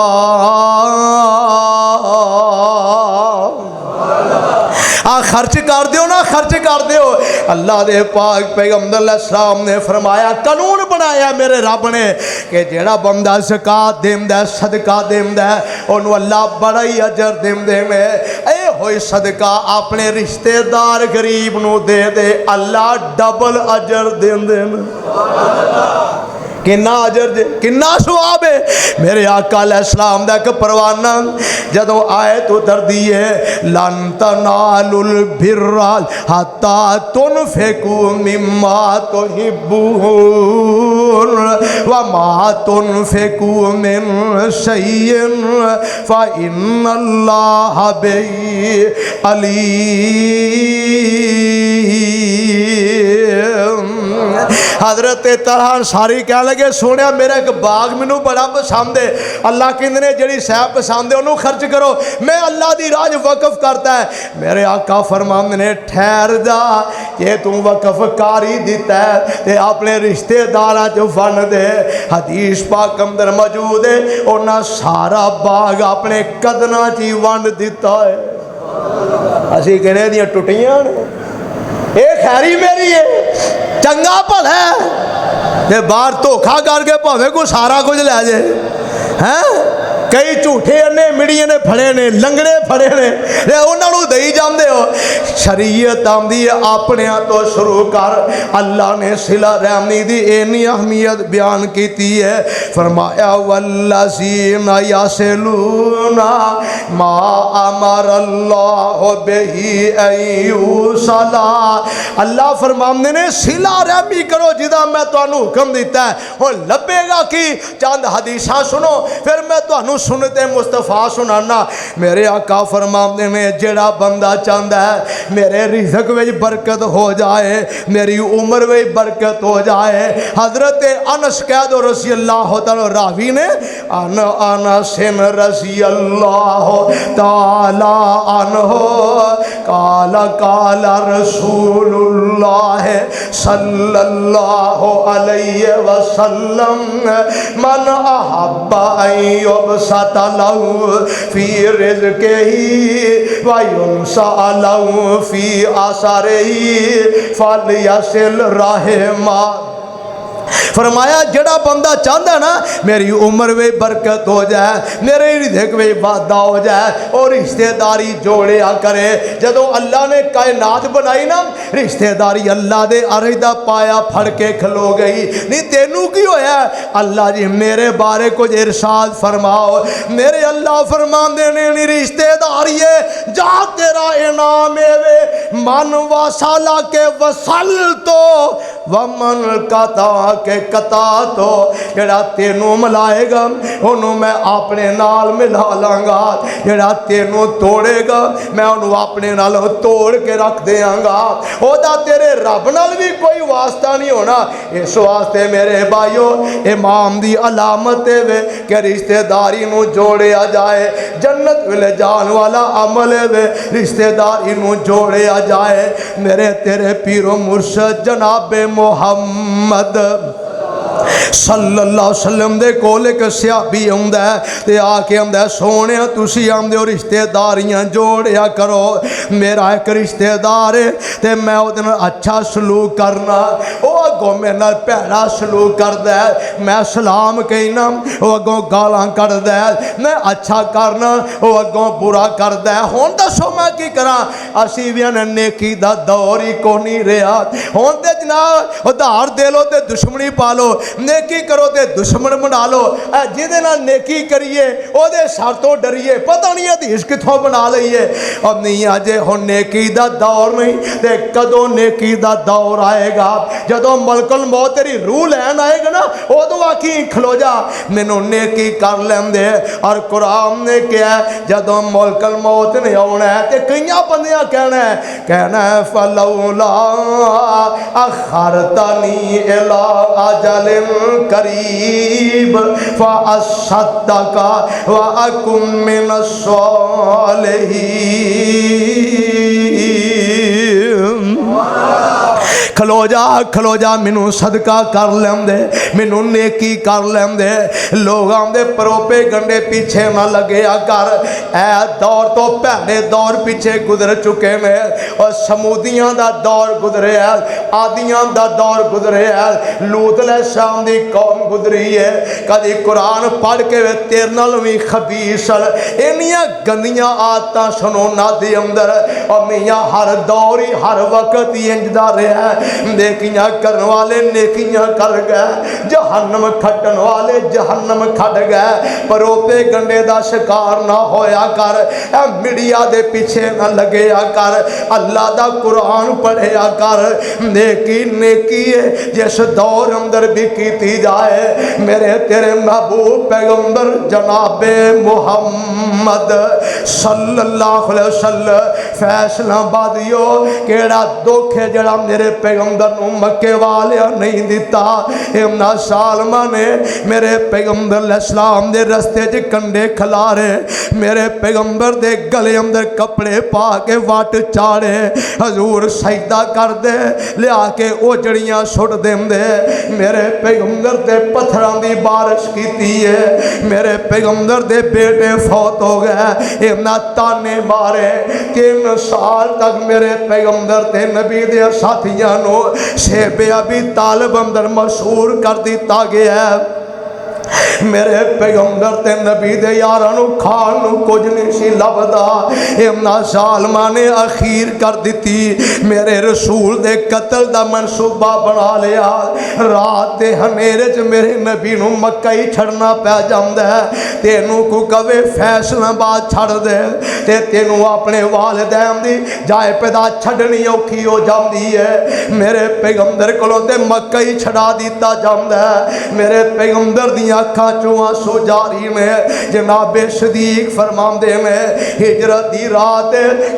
खर्च कर दियो ना, खर्च कर दियो। अल्लाह दे पाक पैगंबर अलैहिस्सलाम ने फरमाया, कानून बनाया मेरे रब ने कि जेड़ा बंदा ज़कात देंदा, सदका देंदा, उन्होंने अल्लाह बड़ा ही अजर देंदे ने। ए होए सदका अपने रिश्तेदार गरीब नूं दे दे, अल्लाह डबल अजर देंदे ने। किन्ना अजर जे, किन्ना सवाब है। मेरे आका अलैहिस्सलाम दा एक परवाना जदों आयत उतरदी है लन तनालुल बिर्रा हत्ता तुनफिकू मिम्मा तुहिब्बून व मा तुनफिकू मिन शैइन फ इन्नल्लाह बिही अलीम। हजरत तलहा सारी कह लगे सोने मेरा एक बाग मैनू बड़ा पसंद है। अल्लाह कहते ने जी शह पसंद है उन्होंने खर्च करो, मैं अल्लाह की राज वकफ करता है। मेरे आका फरमांदे ने ठहर जा, जे तू वकफ कर ही दिता है तो अपने रिश्तेदारां च वंड दे। हदीस पाक अंदर मौजूद है उन्हें सारा बाग अपने कदनां च ही वंड दिता है। असीं कहने दियां टुटियां ने, ये खैरी मेरी है, चंगा भला है, बाहर धोखा करके भावें कोई सारा कुछ लै जाए। हैं कई झूठे अन्ने मिड़िए ने फड़े ने, लंगड़े फड़े ने, उन्होंने दई जाते हो। शरीयत आंदी है अपने तो शुरू कर। अल्लाह ने सिला रहमी दी इन्नी अहमियत बयान की है। फरमाया वल्लज़ीना यसिलूना मा अमरल्लाहु बिही अय्युसला। अल्लाह फरमांदे ने सिला रहमी करो जिदा मैं तुहानू हुक्म दिता है। हुण लभेगा कि चंद हदीसां सुनो फिर मैं तुहानू सुनते मुस्तफा सुनाना। मेरे आका फरमांदे ने जेड़ा बंदा चाहता है मेरे रिज़्क़ में बरकत हो जाए, मेरी उम्र में बरकत हो जाए। हजरत अनस कह दो रज़ी अल्लाह तआला रावी ने अन अनसिन रज़ी अल्लाह तआला अन्हु काला काला रसूलुल्लाह सल्लल्लाहु अलैहि वसल्लम मन अहब्बा फी रिज़्क़िही व युनसा फी असरिही फलयसिल रहमा। फरमाया जड़ा बंदा चाहता ना मेरी उम्र में बरकत हो जाए, मेरे रिज़्क़ में वाधा हो जाए और रिश्तेदारी जोड़िया करे। जदों अल्लाह ने कायनात बनाई ना, रिश्तेदारी अल्लाह दे अरश दा पाया फड़ के खलो गई। नहीं तेनू की होया? अल्लाह जी मेरे बारे कुछ इरशाद फरमाओ। मेरे अल्लाह फरमांदे ने नी रिश्तेदारी जा तेरा इनाम वे मन वसाला के वसल तो वमन कता के कता तो जड़ा तेनू मिलाएगा उन्होंने मैं अपने नाल मिला लांगा, जड़ा तेनू तोड़ेगा मैं उन्होंने अपने नाल तोड़ के रख देंगा। ओदा तेरे रब नाल भी कोई वास्ता नहीं होना। इस वास्ते मेरे भाइयों इमाम दी अलामत वे कि रिश्तेदारी नू जोड़िया जाए। जन्नत विल जान वाला अमल वे रिश्तेदारी नू जोड़िया जाए। मेरे तेरे पीरो मुर्शद जनाबे मुहम्मद सल्लल्लाहु अलैहि वसल्लम दे कोल एक सहाबी आउंदा है ते आके आंदा सोने तुसी आंदे हो रिश्तेदारियां जोड़िया करो। मेरा एक रिश्तेदार है ते मैं ओदे नाल अच्छा सलूक करना, ओ अगों मेरे नाल भैड़ा सलूक करदा है। मैं सलाम कहना ओ अगों गालां कढदा है, मैं अच्छा करना ओ अगों बुरा करदा है। हुण दसो मैं की करा? असीं भी नेकी दा दौर ही कोई नहीं रहा। हुण ते जनाब उधार दे लो ते दुश्मनी पा लो, नेकी करो ते दुश्मन बना लो। जिहदे नाल नेकी करिए ओदे सर तो डरिए, पता नहीं हदीस कित्थों बना लईए। और नहीं अजे हुण नेकी दा दौर नहीं ते कदों नेकी दा दौर आएगा? जदों मलकुल मौत तेरी रूह लैन आएगा ना उदों आखी खलो जा मैनू नेकी कर लैंदे। और कुरान ने कहा जदों मलकुल मौत ने आउणा है ते कईयां बंदियां कहना है फलौला अखरतनी इला अजल करीब फअसद्दका व अकुम मिनस सालिहीन। खलो जा मैनू सदका कर लेंदे, मैनू नेकी कर लेंदे। लोग आंदे परोपे गंडे पीछे ना लगे कर। ए दौर तो भैड़े दौर पीछे गुजर चुके ने और समूदियां दा दौर गुजरे है, आदियां दा दौर गुजरे है, लूत अलैहिस्सलाम दी कौम गुजरी है। कभी कुरान पढ़ के तेरे नाल भी खबीस इन्नियां गंदियां आदतां सुनोना दे अंदर। और मियाँ हर दौर ही हर वक्त ही इंजदा रहा है। नेकियां करने वाले नेकियां कर गए, जहन्नम खटन वाले जहन्नम खट गए। परोपे गंडे दा शिकार ना होया कर, मीडिया दे पीछे ना लगे कर, अल्लाह दा कुरान पढ़िया कर। नेकी नेकी है जिस दौर अंदर भी की जाए। मेरे तेरे महबूब पैगंबर जनाबे मुहम्मद सल्लल्लाहु अलैहि वसल्लम फैसला बादियो केड़ा दुख है जड़ा मेरे पैगंबर नूं मक्के वालिया नहीं दिता। इमना सालमा ने मेरे पैगंबर अलैहिस्सलाम दे रस्ते च कंडे खलारे, मेरे पैगंबर दे गले अंदर कपड़े पा के वट चाड़े। हजूर सजदा कर दे लिया के ओजड़ियां सुट देंदे। मेरे पैगंबर दे पत्थरां दी बारिश कीती है। मेरे पैगंबर दे बेटे फौत हो गए। इमना ताने मारे 3 साल तक मेरे पैगंबर ते नबी दे साथियां नो शेबे अभी तालिब अंदर मशहूर कर दिता गया है। मेरे पैगंबर ते नबी दे यारां नूं खाण नूं कुछ नहीं सी लभदा। इमना सालमा ने अखीर कर दी, मेरे रसूल दे कतल दा मनसूबा बना लिया। रात दे हनेरे च मेरे नबी नूं मक्का ही छड़ना पै जांदा है। तेनू को कवे फैसलाबाद छड़ दे ते तेनू अपने वालिदैन दी जायदाद छड़नी औखी हो जाती है। मेरे पैगंबर कोलों ते मक्का ही छड़ा दिता जाता है। मेरे पैगंबर दी अखां चों आंसू जारी ने। जनाबे सदीक फरमांदे ने हिजरत दी रात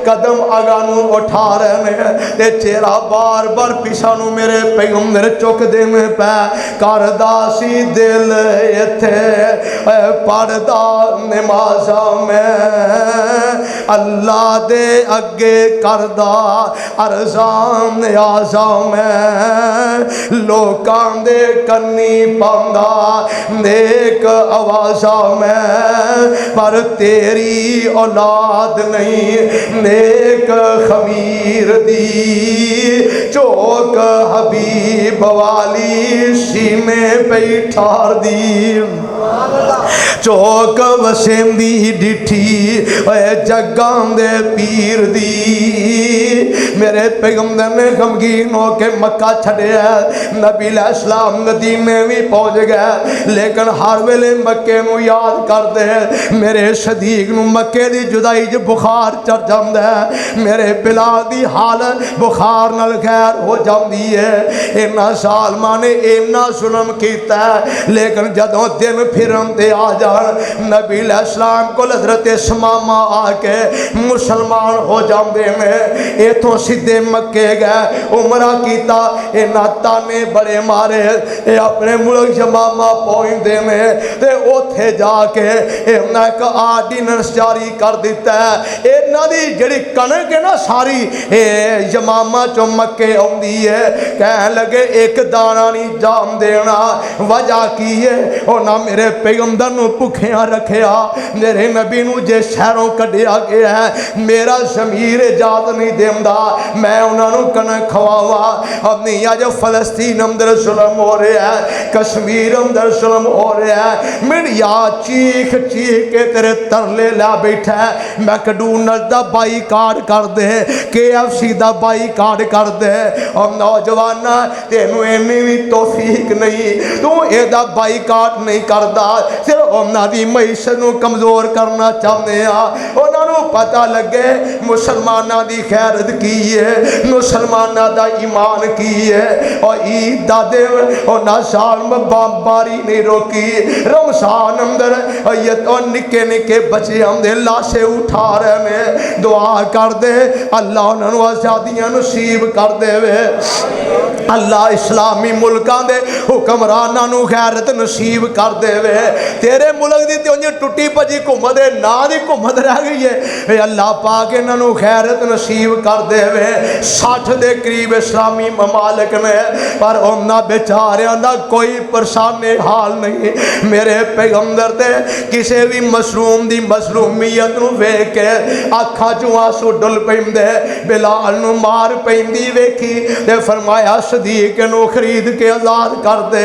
कदम अगा नूं उठा रहे ने ते चेहरा बार बार पिछा नूं मेरे पैगंबर चुकदे ने पै। करदा सी दिल इत्थे पढ़दा नमाज़ा मैं अल्लाह दे अगे करदा अरज़ां नियाज़ां मैं लोकां दे कन्नी पांदा। नेक आवाज़ा मैं, पर तेरी औलाद नहीं। नेक खमीर दी चौक हबीब वाली सीने पे ठार दी। चौक वसेंदी डिठी जगां दे पीर दी। मेरे पैगंबर ने गमगीन होके मक्का छड़िया। नबी अलैहिस्सलाम मदीने भी पहुंच गए, लेकिन हर वेले मक्के नूं याद करदे। मेरे सदीक नूं मक्के दी जुदाई च बुखार चढ़ जांदा है। मेरे बिलाल दी हालत बुखार नाल गैर हो जाती है। इन्ना सालमा ने इन्ना जुल्म किया, लेकिन जदों दिन फिरन ते आ जान, नबी अलैहिस्सलाम को हज़रत समामा आके मुसलमान हो जाते हैं। इथों सीधे मक्के गए, उमरा किया। इन्ना ताने बड़े मारे, ये अपने मुल्क यमामा पहुंचते हैं ते उथे जाके इन्हें एक आर्डीनेंस जारी कर दिता है। इन्हां दी जिहड़ी कणक है ना सारी ये यमामा चों मक्के आउंदी है। कह लगे एक दाना नहीं जाम देना। वजह की है, उन्हां मेरे पैगंबर नूं भुखिया रखिया। मेरे नबी नूं जे शहरों कढ़िया गया है, मेरा ज़मीर इजाज़त नहीं देंदा मैं उन्होंने कणक खवावा। अब नहीं अज फलस्तीन अंदर जुल्म हो रहा है, कश्मीर अंदर जुल्म हो रहा है। मीडिया चीख चीख के तेरे तरले ला बैठा है। मैकडोनल्ड का बाईकाट कर दे, KFC का बाईकाट कर दे। और नौजवाना तेनू इन्नी भी तौफीक नहीं, तू एदा बाईकाट नहीं करता। सिर्फ उन्होंने मैशत नूं कमज़ोर करना चाहते हैं। उन्होंने पता लगे मुसलमाना की खैरत की है, मुसलमाना का ईमान की है। और ईद का दिन उन्हें साल में बमबारी नहीं रोकी। रमजान अंदर ये तो निके निके बच्चे आते लाशे उठा रहे हैं। दुआ कर दे अल्लाह उन्होंने आज़ादियां नसीब कर देवे। अल्लाह इस्लामी मुल्कों के हुक्मरानां नूं खैरत नसीब कर देवे। तेरे मुल्क की तो उंज टुटी भजी घुम्मत ना की घुम्मत रह गई है। अल्लाह पाक इन्हां नूं खैरत नसीब कर देवे। 60 के करीब इस्लामी ममालिक ने, पर उन्हां बेचारियां दा कोई परेशानी हाल नहीं। मेरे पैगंबर ते किसी भी मसलूम की मसलूमीयत नूं वेख के अखां चों आंसू डुल पैंदे। बिलाल नूं मार पैंदी वेखी ते फरमाया सदीक नूं खरीद के आज़ाद कर दे।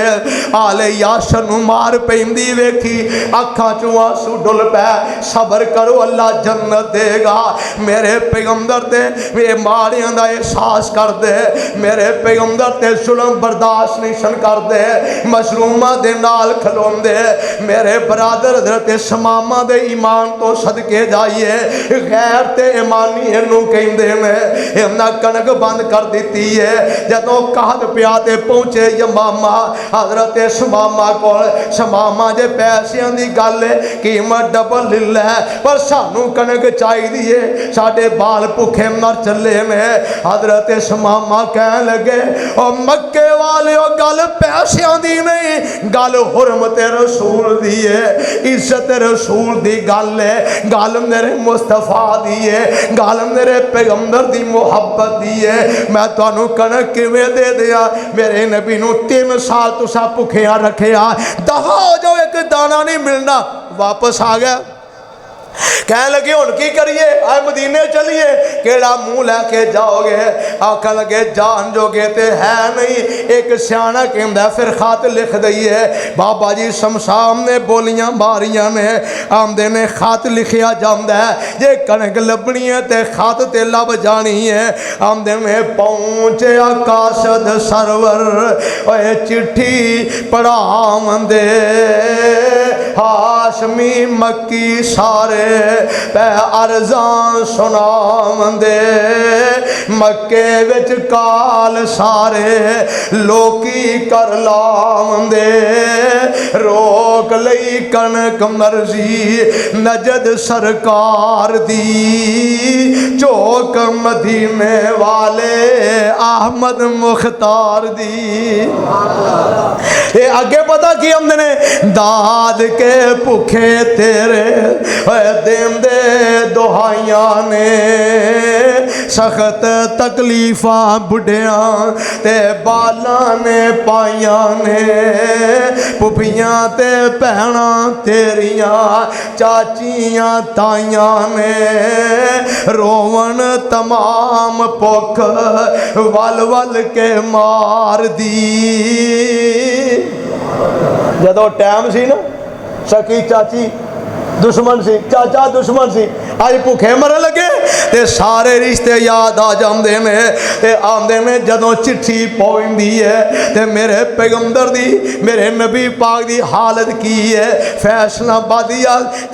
आले यासर नूं मार पैंदी वेखी अखां चों आंसू डुल पै। सबर करो अल्लाह जन्नत देगा। मेरे पैगंबर ते वे माड़ियां दा एहसास कर दे। मेरे पैगंबर ते जुल्म बर्दाश्त नहीं सन करदे, मजलूमां दे नाल खलोंदे। मेरे बरादर हज़रत समामा दे ईमान तो सदके जाइए। गैर ते ईमानी इनू कहंदे ने। इन्हां कणक बंद कर दी है। जदों कहत पिया ते पहुंचे यमामा हज़रत समामा कोल। समामा जे पैसियां दी गल है, कीमत डबल लै, पर सानू कणक चाहिदी है, साडे बाल भुखे मर चले ने। हज़रत समामा कह लगे ओ मक्के वाले गल पैसियां दी नहीं, गल हुरमत रसूल दी है, इज्जत रसूल दी गल है, गल मेरे मुस्तफा दी है, गल मेरे पैगंबर दी मुहब्बत दी है। मैं तुहानू कणक किवें दे दिया? मेरे नबी नू 3 साल तुसा भुखिया रखिया, दफा हो जाओ, एक दाना नहीं मिलना। वापस आ गया। कह लगे हुण की करिए, आए मदीने चलिए, केड़ा मुँह लैके जाओगे? आख लगे जान जोगे ते है नहीं। एक सियाना कहंदा फिर खत लिख दईए। बाबा जी शमशाम ने बोलियां मारियां ने, आंदे ने खत लिखिया जांदा है। जे कणक लभनी है ते खत ते लभ जानी है। आंदे ने पहुंचे कासद सरवर, ओए चिट्ठी पढ़ावंदे हाशमी मक्की सारे पै अर्जां सुनावंदे। मक्के विच काल सारे लोकी कर लावंदे। रोक लई कणक मर्जी नजद सरकार दी, चौक मदीने वाले अहमद मुख्तार दी। ये आगे पता की आंदे ने दाद के भुखे तेरे देंदे दुहाइयां ने सख्त तकलीफा बुढ़िया ते बाला ने पाइया ने पुफियां ते भैना तेरिया चाचियां ताइया ने रोवन तमाम भुख वल वल के मार दी। जदों टाइम सी ना सकी चाची दुश्मन सी चाचा दुश्मन सी अज भुखे मरन लगे ते सारे रिश्ते याद आ जाते हैं ते आंदे ने जदों चिट्ठी पहुंचती है ते मेरे पैगंबर दी मेरे नबी पाक दी हालत की है। फैसलाबादी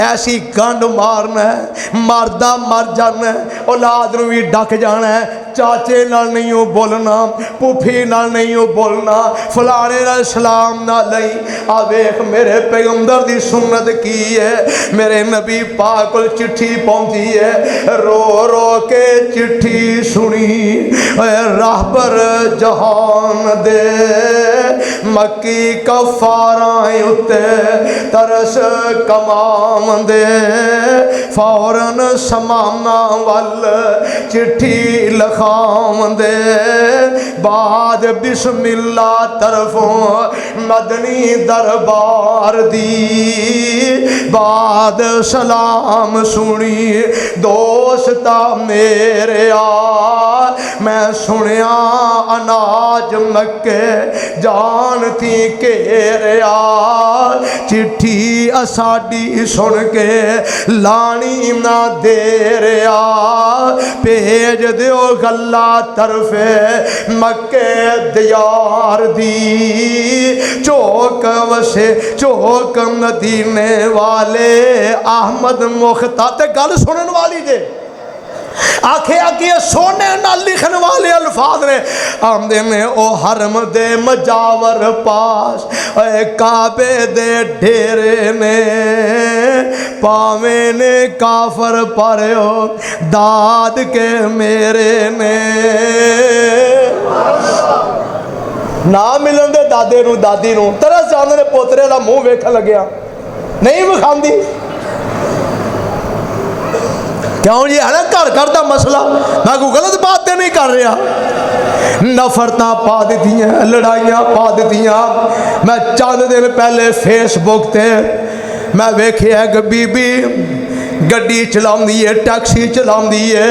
ऐसी गंढ मारना है मरदा मर जाना है औलाद नूं भी डक जाना है चाचे नाल नहीं हो बोलना पुफी नाल नहीं हो बोलना फलाने नाल सलाम ना लई। आ वेख मेरे पैगंबर दी सुन्नत की है। मेरे नबी पाक कोल चिट्ठी पहुंची है रो रो के चिट्ठी सुनी राहबर जहान दे मक्की कफारा उत्ते तरस कमाम दे फौरन समाना वल चिट्ठी लखाम दे बाद बिस्मिल्ला तरफों मदनी दरबार दी बाद सलाम सुनी दोस्ता मेरे मैं सुनिया अनाज मक्के जान थी घेरिया चिट्ठी असाडी सुन के लानी ना दे रहा भेज दियो गल्ला तरफे मक्के दियार दी चौक वसे चौक मदीने वाले अहमद मुख्तार ते गल सुनन वाली जे आखे आखिए सोने नाल लिखन वाले अल्फाज ने आमदे में ओ हरम दे मजावर पास काबे दे डेरे ने पावे ने काफर परयो दाद के मेरे ने ना मिलन दे दादे नू दादी नू तरस जांदे ने पोतरे दा मुंह वेखण लग्या नहीं विखांदी क्यों जी है ना घर घर का मसला मैं कोई गलत बात तो नहीं कर रहा नफरत पा दी लड़ाइयाँ पा दी। मैं चंद दिन पहले फेसबुक ते मैं वेखिया एक बीबी गड्डी चलाती है टैक्सी चलाती है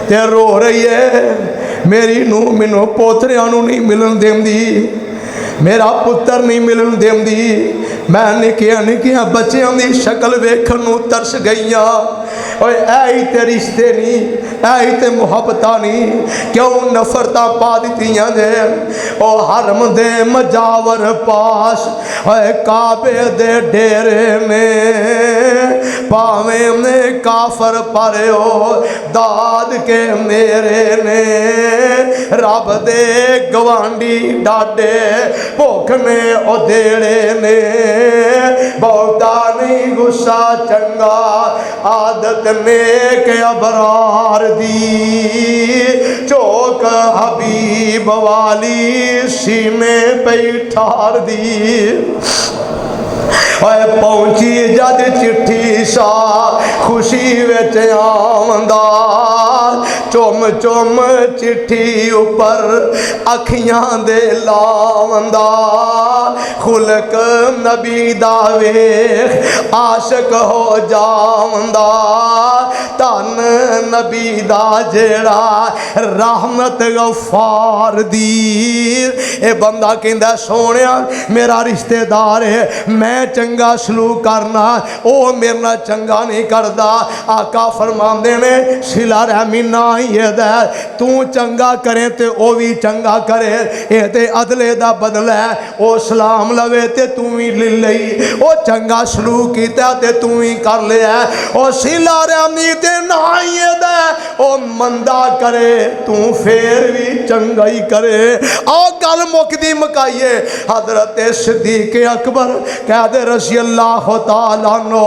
ते रो रही है मेरी नूं मैनू पोतरियां नूं नहीं मिलन देंदी मेरा पुत्र नहीं मिलन देंदी मैं निक्किया निक्किया बच्चों की शक्ल वेखण नूं तरस गई ओए ऐ ते रिश्ते नहीं ऐ ते मुहब्बत नहीं क्यों नफरत पा दित्तियां जे ओ हरम दे मजावर पास ओए काबे दे डेरे में पावे ने काफर परयो दाद के मेरे ने रब दे गवांडी डाडे भुख ने उदेड़े ने बहुता नहीं गुस्सा चंगा आदत नेक अबरार दी चौक हबीब वाली सीने पे ठार दी पहुंची जद चिट्ठी सा खुशी विच आंदा चुम चुम चिट्ठी उपर अखियां दे लावंदा खुलक नबी दा वेख आशिक हो जावंदा धन नबी दा जेड़ा रहमत गफार दी। ए बंदा कहंदा सोनिया मेरा रिश्तेदार है मैं चंगा सलूक करना ओ मेरे नाल चंगा नहीं करता आका फरमांदे ने सिला रहमी ना ही है तू चंगा करे ते ओ भी चंगा करे ये ते अदले दा बदला है ओ सलाम लवे ते तू भी ले लई ओ चंगा सलूक कीता ते तू भी कर लिया ओ सिला रहमी ते ना ही है ओ मंदा करे तू फिर भी चंगा ही करे। आ गल मुकदी मुकाइए हजरत सिद्दीक अकबर कहते रसी अल्लाह तआला नो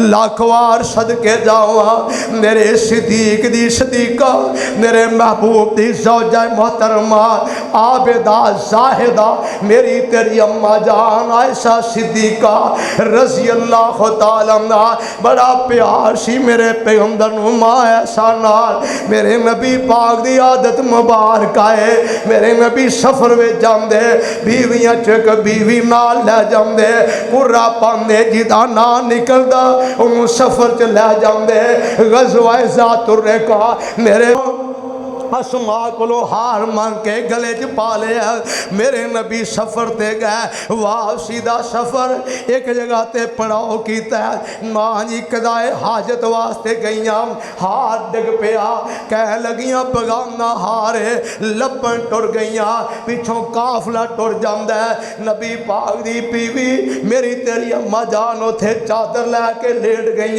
लाख वार सदके जावा मेरे सिद्दीक दी सदीका मेरे महबूब दी ज़ौजा मोहतरमा आबिदा जाहिदा मेरी तेरी अम्मा जान आयशा सिद्दीका रज़ी अल्लाह तआला अन्हा बड़ा प्यार सी मेरे पैगंबर नूं मां ऐसा नाल। मेरे नबी पाक दी आदत मुबारक है, मेरे नबी सफर में जाते बीवियां च बीवी नाल लै जाते, कुर्रा पाते जिदा ना निकलदा उन्होंने सफर च लै जाते। गज़वा ज़ातुर रिक़ा मेरे असमा को हार मंग के गले च पा लिया। मेरे नबी सफर ते गए, वापसी का सफर एक जगह ते पड़ाव किया। मां जी कदाए हाजत वास्ते गई, हार डिग पिया, कह लगियां बगाना हार लभन टुर गई, पिछों काफला टुर जाता है। नबी पाक दी बीवी मेरी तेरी अम्मा जान उथे चादर लैके लेट गई।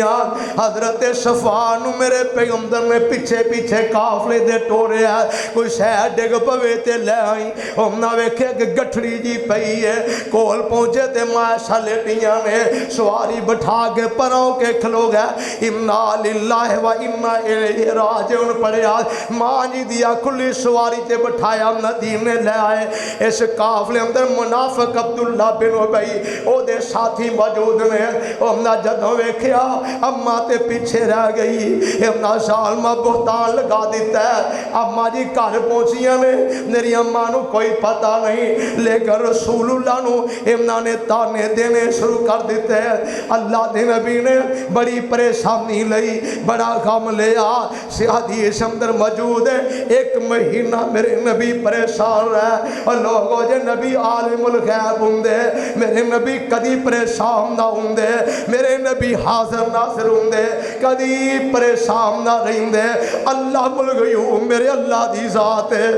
हजरत सफा नूं मेरे पैगंबर ने पिछे पिछे काफले दे रहा कोई शह डिग पवे ते लै आई। उन्हें वेखे कि गठड़ी जी पई है, कोल पहुंचे ते माशा लेटियां ने, सवारी बिठा के परों के खलो गए। इन्ना लिल्लाहि व इन्ना इलैहि राजिऊन पढ़िया, मां जी दिया खुली सवारी से बिठाया मदीने ले आए। इस काफले अंदर मुनाफिक अब्दुल्ला बिन उबई ओदे साथी मौजूद ने। उन्हें जदों वेख्या अम्मा ते पीछे रह गई, इन्ना सालमा बुहतान लगा दिता। अम्मा जी घर पहुंचिया ने, मेरी अम्मा नू कोई पता नहीं, लेकिन रसूलुल्लाह नू इन्होंने ताने देने शुरू कर दिते। अल्लाह के नबी ने बड़ी परेशानी लई, बड़ा गम लिया। हदीस अंदर मौजूद है 1 महीना मेरे नबी परेशान रहे। लोगों जे नबी आलिमुल गैब होंदे, मेरे नबी कदी परेशान ना होंदे, मेरे नबी हाजिर नासिर होंदे, कदी परेशान ना रहिंदे। अल्लाह मुल गयूब मेरे अल्लाह दी जात है।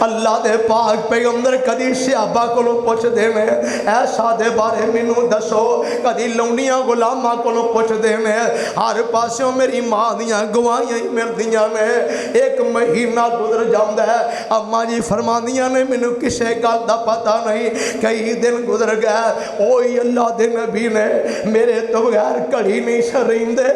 अल्लाह दे पाक पैगंबर कदी सहाबा को पुछदे ने ऐसा दे बारे मैनू दसो, कदी लौंडियां गुलामां को पुछदे ने, हर पासों मेरी मां दियां गवाहियां ही मिलदियां ने। 1 महीना गुजर जाता है, अम्मा जी फरमांदियां ने मैनू किसी गल का पता नहीं। कई दिन गुजर गए, ओही अल्लाह दे नबी ने मेरे तो बगैर घड़ी नहीं शरींदे,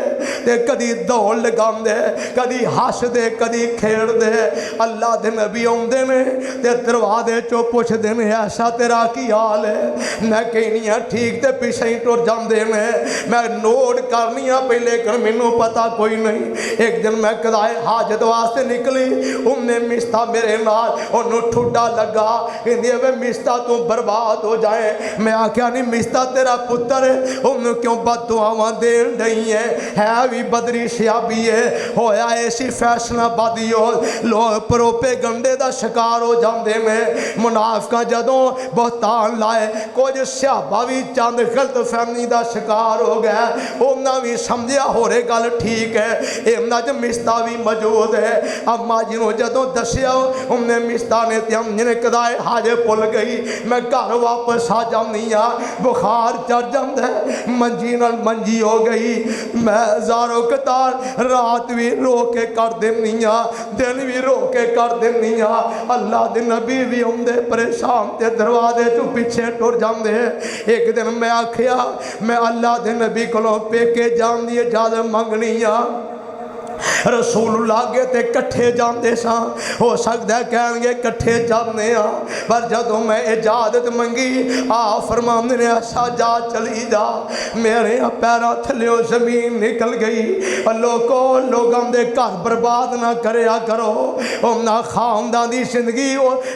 ते कदी दौड़ लगांदे, कदी हसदे, कदी खेड़दे। अल्लाह दे नबी आउंदे ने ते दरवाजे चो पुछदे ने ऐसा तेरा की हाल है। मैं कहनी हाँ ठीक, ते पिछे ही टुर जाते ने। मैं नोट करनी हाँ पहले, लेकिन मैनू पता कोई नहीं। एक दिन मैं कदाए हाजत वास्ते निकली, उन्हें मिस्ता मेरे नाल, उन्होंने ठुडा लगा, कहती वे मिस्ता तू बर्बाद हो जाए। मैं आख्या नहीं मिस्ता तेरा पुत्र है, उन्होंने क्यों बददुआवां देन दई है भी बदरी सियाबी है, होया ऐसी फैशनाबादी हो, लोग परोपे गंडे का शिकार हो जाते हैं। मुनाफिक जदों बहुतान लाए, कुछ सहाबा भी चंद गलत फहमी का शिकार हो गया, उन्हें भी समझिया हो रही गल ठीक है। इन्होंने च मिस्ता भी मौजूद है। अम्मा जी को जदों दसिया, उन्हें मिस्ता ने जिन्हें कदाए हाजे भुल गई। मैं घर वापस आ जाती हाँ, बुखार चढ़ जाता है, मंजी नाल मंजी हो गई। मैं हजारों कतार रात भी रो के कर देनी हाँ, दिन भी रो के कर देनी हाँ। अल्लाह दे नबी भी आउंदे परेशान ते दरवाजे चो पीछे टुर जाते। एक दिन मैं आखिया मैं अल्लाह दे नबी को पेके जान दी इजाजत मंगनी आ। रसूलुल्लाह अगे ते कट्ठे जाते सा, हो सकता है कहेंगे कट्ठे जाते हाँ, पर जदों मैं इजाजत मंगी आ फरमांदे ने ऐसा जा चली जा। मेरे पैरों थल्लों जमीन निकल गई। लोगों के घर बर्बाद ना करया करो, उन्होंने खानदान की जिंदगी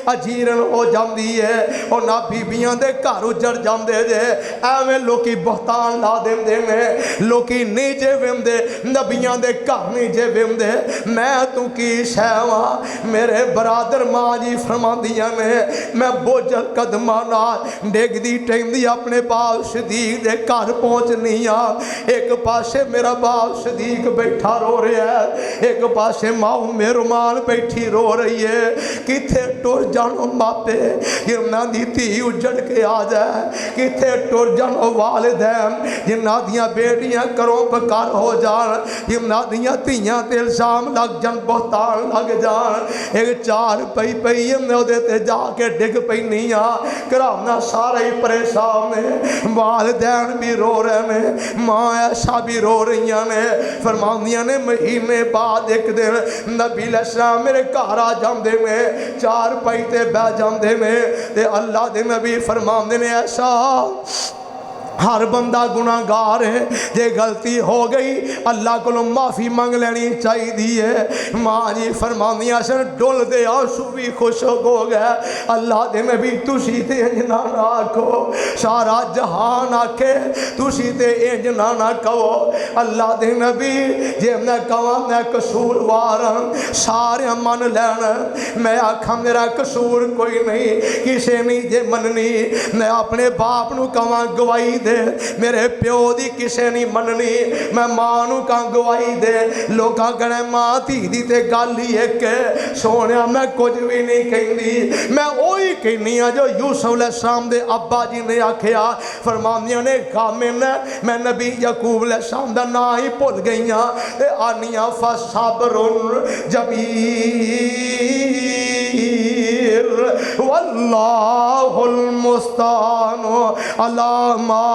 अजीरन हो जाती है, उन्होंने बीबियां के घर उजड़ जाते जे। एवें लोग बहुतान ला देंदे ने, लोग नहीं जे वेंदे नबियां के घर नहीं जे वेंदे। मैं तू की शैवा मेरे बरादर मां जी फरमांदियां ने, मैं बोझल कदमां नाल डिगदी टेंदी अपने बाप सदीक दे घर पहुंचनी आ। एक पासे मेरा बाप सदीक बैठा रो रहा है, एक पासे माऊ मेहरमान बैठी रो रही है। किथे टुर जानो मापे जिन्हां दी धी उजड़ के आ जाए, किथे टुर जानो वालिदैन जिन्हां दियां बेटियां घरों बेकार हो जान, जिन्हां दियां धी धियां ते इल्जाम लग जान, बहुतान लग जान। एक चार पई पई मैं उहदे ते जाके डिग पैनी आ। घराना सारा ही परेशान ने, वालदैन भी रो रहे ने, माँ ऐसा भी रो रही ने। फरमांदियां ने महीने बाद एक दिन नबी अलैहिस्सलाम मेरे घर आ जाते ने, चार पाई ते बह जाते ने, ते अल्लाह दे नबी फरमांदे ने ऐसा हर बंदा गुनाहगार है, जे गलती हो गई अल्लाह को माफ़ी मंग लेनी चाहिए। माँ जी फरमांदियां सन डुल दे आंसू भी खुश हो गए। अल्लाह दे नबी तुसी ते इंज ना आखो, सारा जहान आखे तुसी ते इंज ना कहो। अल्लाह दे नबी जे मैं कहा मैं कसूरवार हाँ सारे मन लैन, मैं आखा मेरा कसूर कोई नहीं, किसी नहीं जे मननी। मैं अपने बाप नू कहा गवाही दे, मेरे प्यो दी किसे नहीं मननी, मैं मां नू कहां गवाही दे। लोग कहने मां धी दी ते गल ही एक है। सोने मैं कुछ भी नहीं कहती, मैं वही कहनी हाँ जो यूसुफ अलैहिस्सलाम दे अब्बा जी ने आखिया। फरमांदियां ने कामिन मैं नबी यकूब अलैहिस्सलाम दा नाम ही भुल गई हाँ, ते आनिया फसब्रुन जमील वल्लाहुल मुस्तान अला मा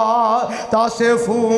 तासिफून।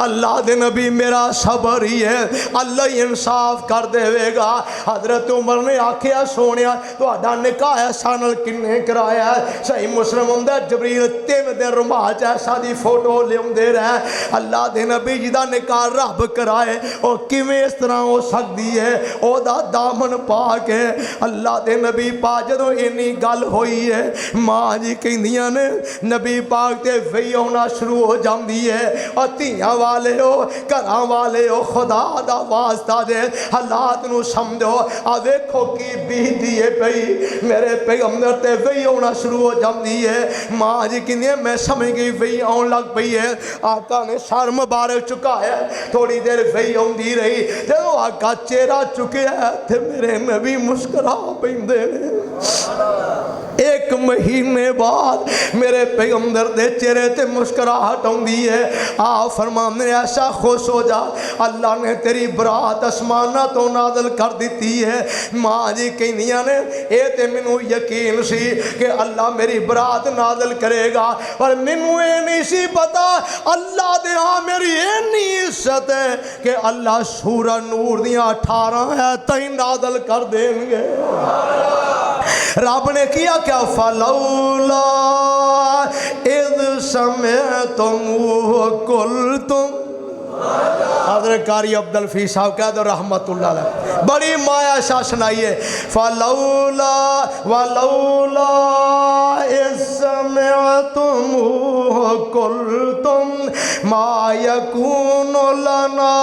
अल्लाह दे नबी मेरा सबर ही है, अल्लाह ही इंसाफ कर देगा। हजरत उमर ने आखिया सोने तुहाडा निकाह ऐसा नाल किन्ने कराया? सही मुस्लिम हुंदा जबरील 3 दिन रुमाल च ऐसा दी फोटो लियाउंदे रहे। अल्लाह दे नबी जी दा निकाह रब कराए, और किवें इस तरह हो सकती है? ओदा दामन पा के अल्लाह दे नबी पा जदों इन्नी गल होई है, मां जी कहंदियां ने नबी पाक ते वही आउणा शुरू हो जांदी है। और धियां वाले हो घर वाले हो खुदा दा वास्ता दे हालात नू समझो। आ वेखो की बीती है पई मेरे पैगंबर ते वही आना शुरू हो जाती है। मां जी कहती मैं समझ गई वही आन लग पई है। आका ने सर मुबारक चुकाया, थोड़ी देर वही आती रही। जो आका चेहरा चुकया ते मेरे नबी मुस्कुरा पैंदे ने। एक महीने बाद मेरे पैगंबर दे चेहरे ते मुस्कुराहट आती है। आ फरमाने ऐसा खुश हो जा, अल्लाह ने तेरी बरात आसमाना तो नाज़िल कर दी है। मां जी कहनियां ने ये तो मैनू यकीन सी कि अल्लाह मेरी बरात नाज़िल करेगा, पर मैनू ये नहीं सी पता अल्लाह दे हाँ मेरी इन्नी इज्जत है कि अल्लाह सूरह नूर दियां 18 आयतां ही नाज़िल कर देंगे। रब ने किया क्या? फलौला इज़ समिअतुम कुल्तुम। हज़रत कारी अब्दुल फी साहब कह दो रहमतुल्लाह अलैह, बड़ी माया शाह सुनाई है। फलौला वलौला इज़ समिअतुम कुल्तुम मा यकूनु लना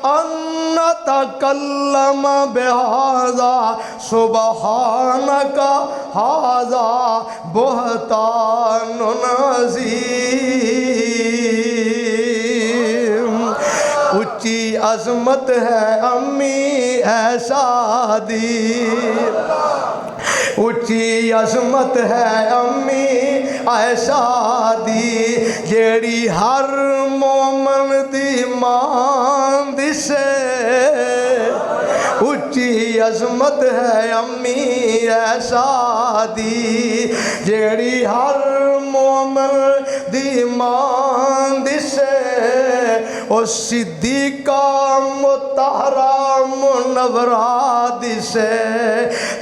अन नतकल्लम बिहाज़ा सुबहानका हाज़ा बुहतानुन अज़ीम। ऊंची अजमत है अम्मी ऐसा दी, ऊंची अजमत है अम्मी ऐसा दी, जेड़ी हर मोमन दी मान दिसे। ऊंची अजमत है अम्मी ऐसा दी, जेड़ी हर मोमन दी मान दिसे। ओ सिद्दीका मुतहरा मुनव्वरा दिसे,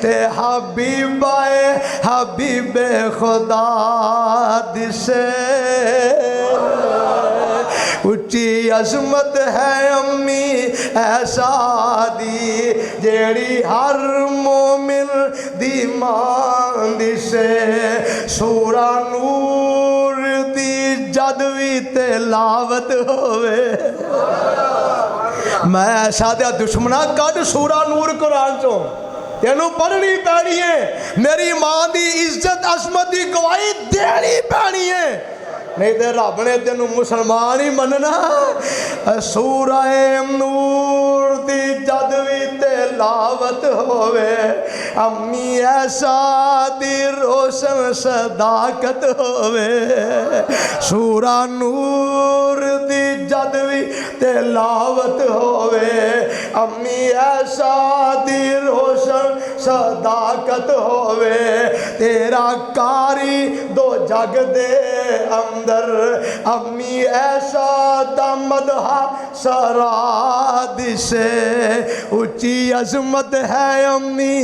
ते हबीबाए हबीबे खुदा दिसे। ऊंची अजमत है अम्मी ऐसा दी, जेड़ी हर मोमिन दी मान दिसे। सूरा नूर दी जद भी तिलावत होवे, मैं ऐसा दिया दुश्मना कद सूरा नूर कुरान चो तेनू पढ़नी पैनी है। मेरी मां की इज्जत अजमत की गवाही देनी पैनी है, नहीं तो रब ने तेन मुसलमान ही मनना। सूरा नूर दी जद भी तिलावत होवे, अम्मी ऐसा दी रोशन सदाकत होवे, सूरा नूर दी जद भी तिलावत होवे, अम्मी ऐसा दी रोशन सदाकत होवे, तेरा कारी दो जग दे अंदर, अम्मी ऐसा दमदहा सरा दिसे, ऊंची अजमत है अम्मी,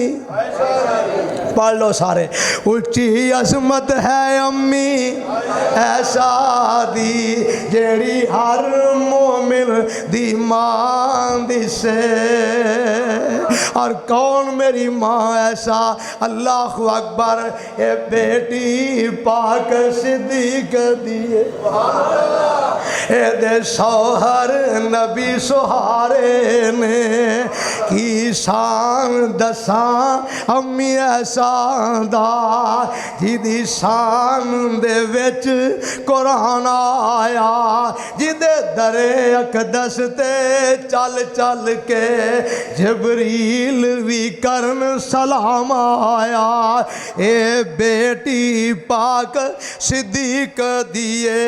पढ़ लो सारे, ऊंची अजमत है अम्मी ऐसा दी, जेड़ी हर मोमिन दी मां दिसे। और कौन मेरी मां ऐसा, अल्लाह अकबर, ए बेटी पाक सिद्दीक दिए, ए दे सोहर नबी सुहारे ने, की शान दसा अम्मी ऐसा दा, जिदी शान दे विच कुरान आया, जिदे दरे अकदस ते चल चल के जबरील भी करन सलाम आया। ए बेटी पाक सिद्दीक दिए,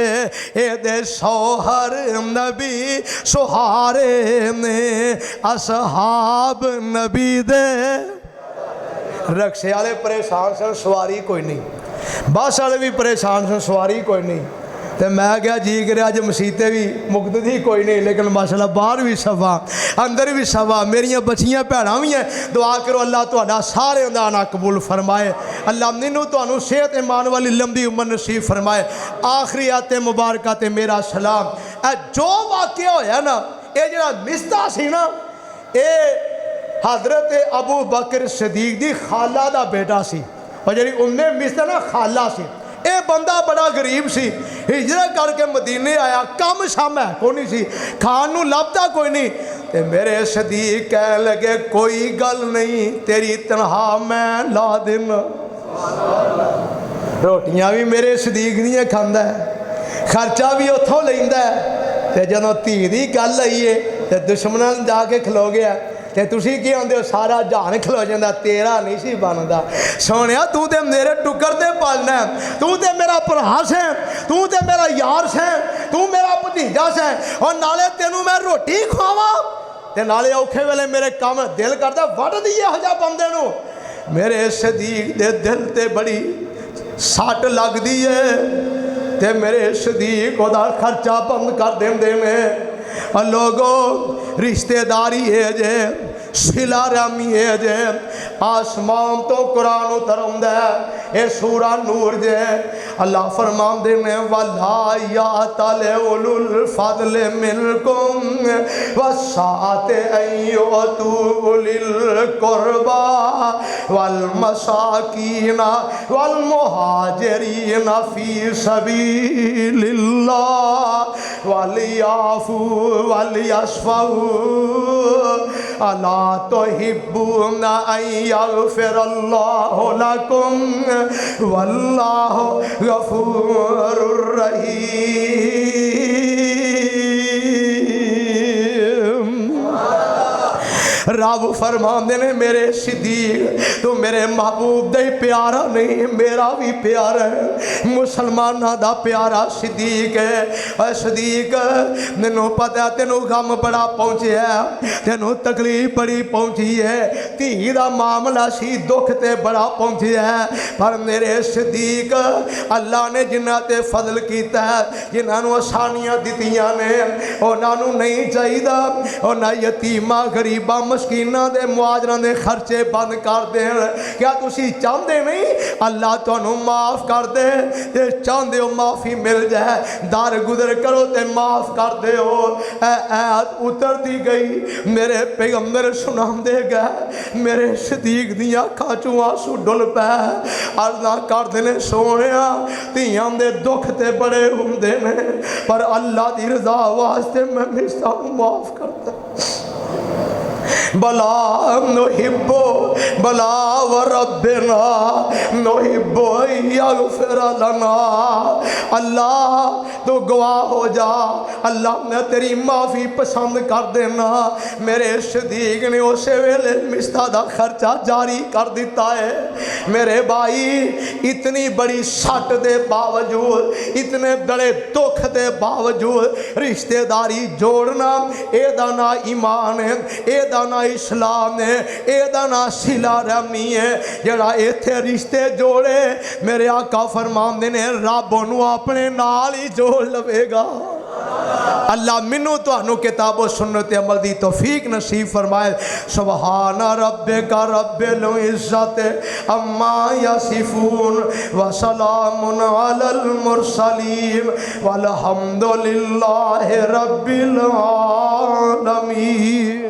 ए दे सोहर नबी सुहारे ने, असहाब नबी दे रक्शे वाले परेशान सन, सवारी कोई नहीं, बस वाले भी परेशान सन, सवारी कोई नहीं। तो मैं क्या जी करे अज मसीते भी मुकद थी कोई नहीं, लेकिन माशाल्लाह बाहर भी सफा अंदर भी सफा, मेरिया बचियां भैनां भी हैं। दुआ करो अल्लाह तुहाडा सारे दा ना कबूल फरमाए, अल्लाह मैनू तुहानू सेहत ईमान वाली लंबी उम्र नसीब फरमाए। आखिरी आते मुबारक ते मेरा सलाम। जो वाकया होया ना, ये जरा मिस्ता सी ना, ये हजरत अबू बकर सदीक दी खाला दा बेटा सी, और जी उन्हें मिस्ता ना खाला सी। ये बंदा बड़ा गरीब सी, हिजरत करके मदीने आया, कम शाम है कोई नहीं सी, खान नू लभदा कोई नहीं। ते मेरे सदीक कह लगे कोई गल नहीं, तेरी तनख्वाह मैं ला देना, रोटियां भी मेरे सदीक दियां खांदा है, खर्चा भी उतों लैंदा है। ते जदों धी दी गल आई है ते दुश्मनां जाके खलो गया, ते तुसी की आंदे हो सारा जहान खलो जांदा, तेरा नहीं सी बनदा। सोनिया तू ते मेरे टुकर ते पालना, तू ते मेरा भरा से, तू ते मेरा यार से, तू मेरा भतीजा से, और नाले तेनू मैं रोटी खवावां ते नाले औखे वेले मेरे काम दिल करदा वड़ दईए हजा बंदे नू। मेरे सदीक दे दिल ते बड़ी सट लगदी है, ते मेरे सदीक ओदा खर्चा बंद कर देंदे ने। और लोगों रिश्तेदारी है जे, सिला रामी है जे, आसमान तो कुरान उतर आउंदा है, ये सूरा नूर जे। अल्लाह फरमांदे ने वला या तले उलुल फजल मिनकुम वसाते अयतु उलिल कुरबा वल मसाकीना वल मुहाजिरीना फी सबीलिल्लाह वल याफू वल यस्फू अला तुहिब्बूना अन यगफिरल्लाहु लकुम वल्लाहु गफूरुर रहीम। रब फरमांदे ने मेरे सिद्दीक तू मेरे महबूब दे प्यारा नहीं, मेरा भी प्यारा है, मुसलमाना दा प्यारा सिद्दीक है। और सिद्दीक मैनू पता तेनू गम बड़ा पहुँचा, तेनू तकलीफ बड़ी पहुँची है, धी दा मामला सी, दुख ते बड़ा पहुँचा, पर मेरे सिद्दीक अल्लाह ने जिन्हां ते फजल कीता है, जिन्हां नू आसानियां दित्तियां ने, उन्हां नू नहीं चाहिदा उन्हां यतीमां गरीबां मस्कीनां दे मुआजरां दे खर्चे बंद कर देन। क्या तुसी चाहते नहीं अल्लाह तुहानू माफ़ कर दे? जे चाहते हो माफ़ी मिल जाए, दर गुजर करो तो माफ़ कर दे हो। ऐत उतरती गई, मेरे पैगंबर सुनांदे गए, मेरे सदीक दियां अखां चों आंसू डुल पै, अर्ज़ां करदे ने सोहणिया धीआं दे दुख ते बड़े हुंदे ने, पर अल्लाह दी रज़ा वास्ते मैं मिसां नूं माफ़ करदा। बला नुहिब्बो बला व रब्बिना नुहिब्बो यगफिर लना। अल्लाह तू गवाह हो जा, अल्लाह मैं तेरी माफ़ी पसंद कर देना। मेरे सदीक ने उस वेले मिस्ता का खर्चा जारी कर दिता है। मेरे भाई इतनी बड़ी सट के बावजूद, इतने बड़े दुख के बावजूद रिश्तेदारी जोड़ना एदा ना ईमान है, एदा ना इस्लाम है, एदा ना सिला रहमी है। जड़ा इत्थे रिश्ते जोड़े मेरे आका फरमाते ने रब ओनू अपने नाल ही जोड़ लवेगा। अल्लाह मैनू तुहानू किताबो सुन्नत अमल दी तौफीक नसीब फरमाए। सुबहान रब्बिका रब्बिल इज्जत अम्मा यसिफून व सलामुन अलल मुरसलीन वल्हम्दुलिल्लाहि रब्बिल आलमीन।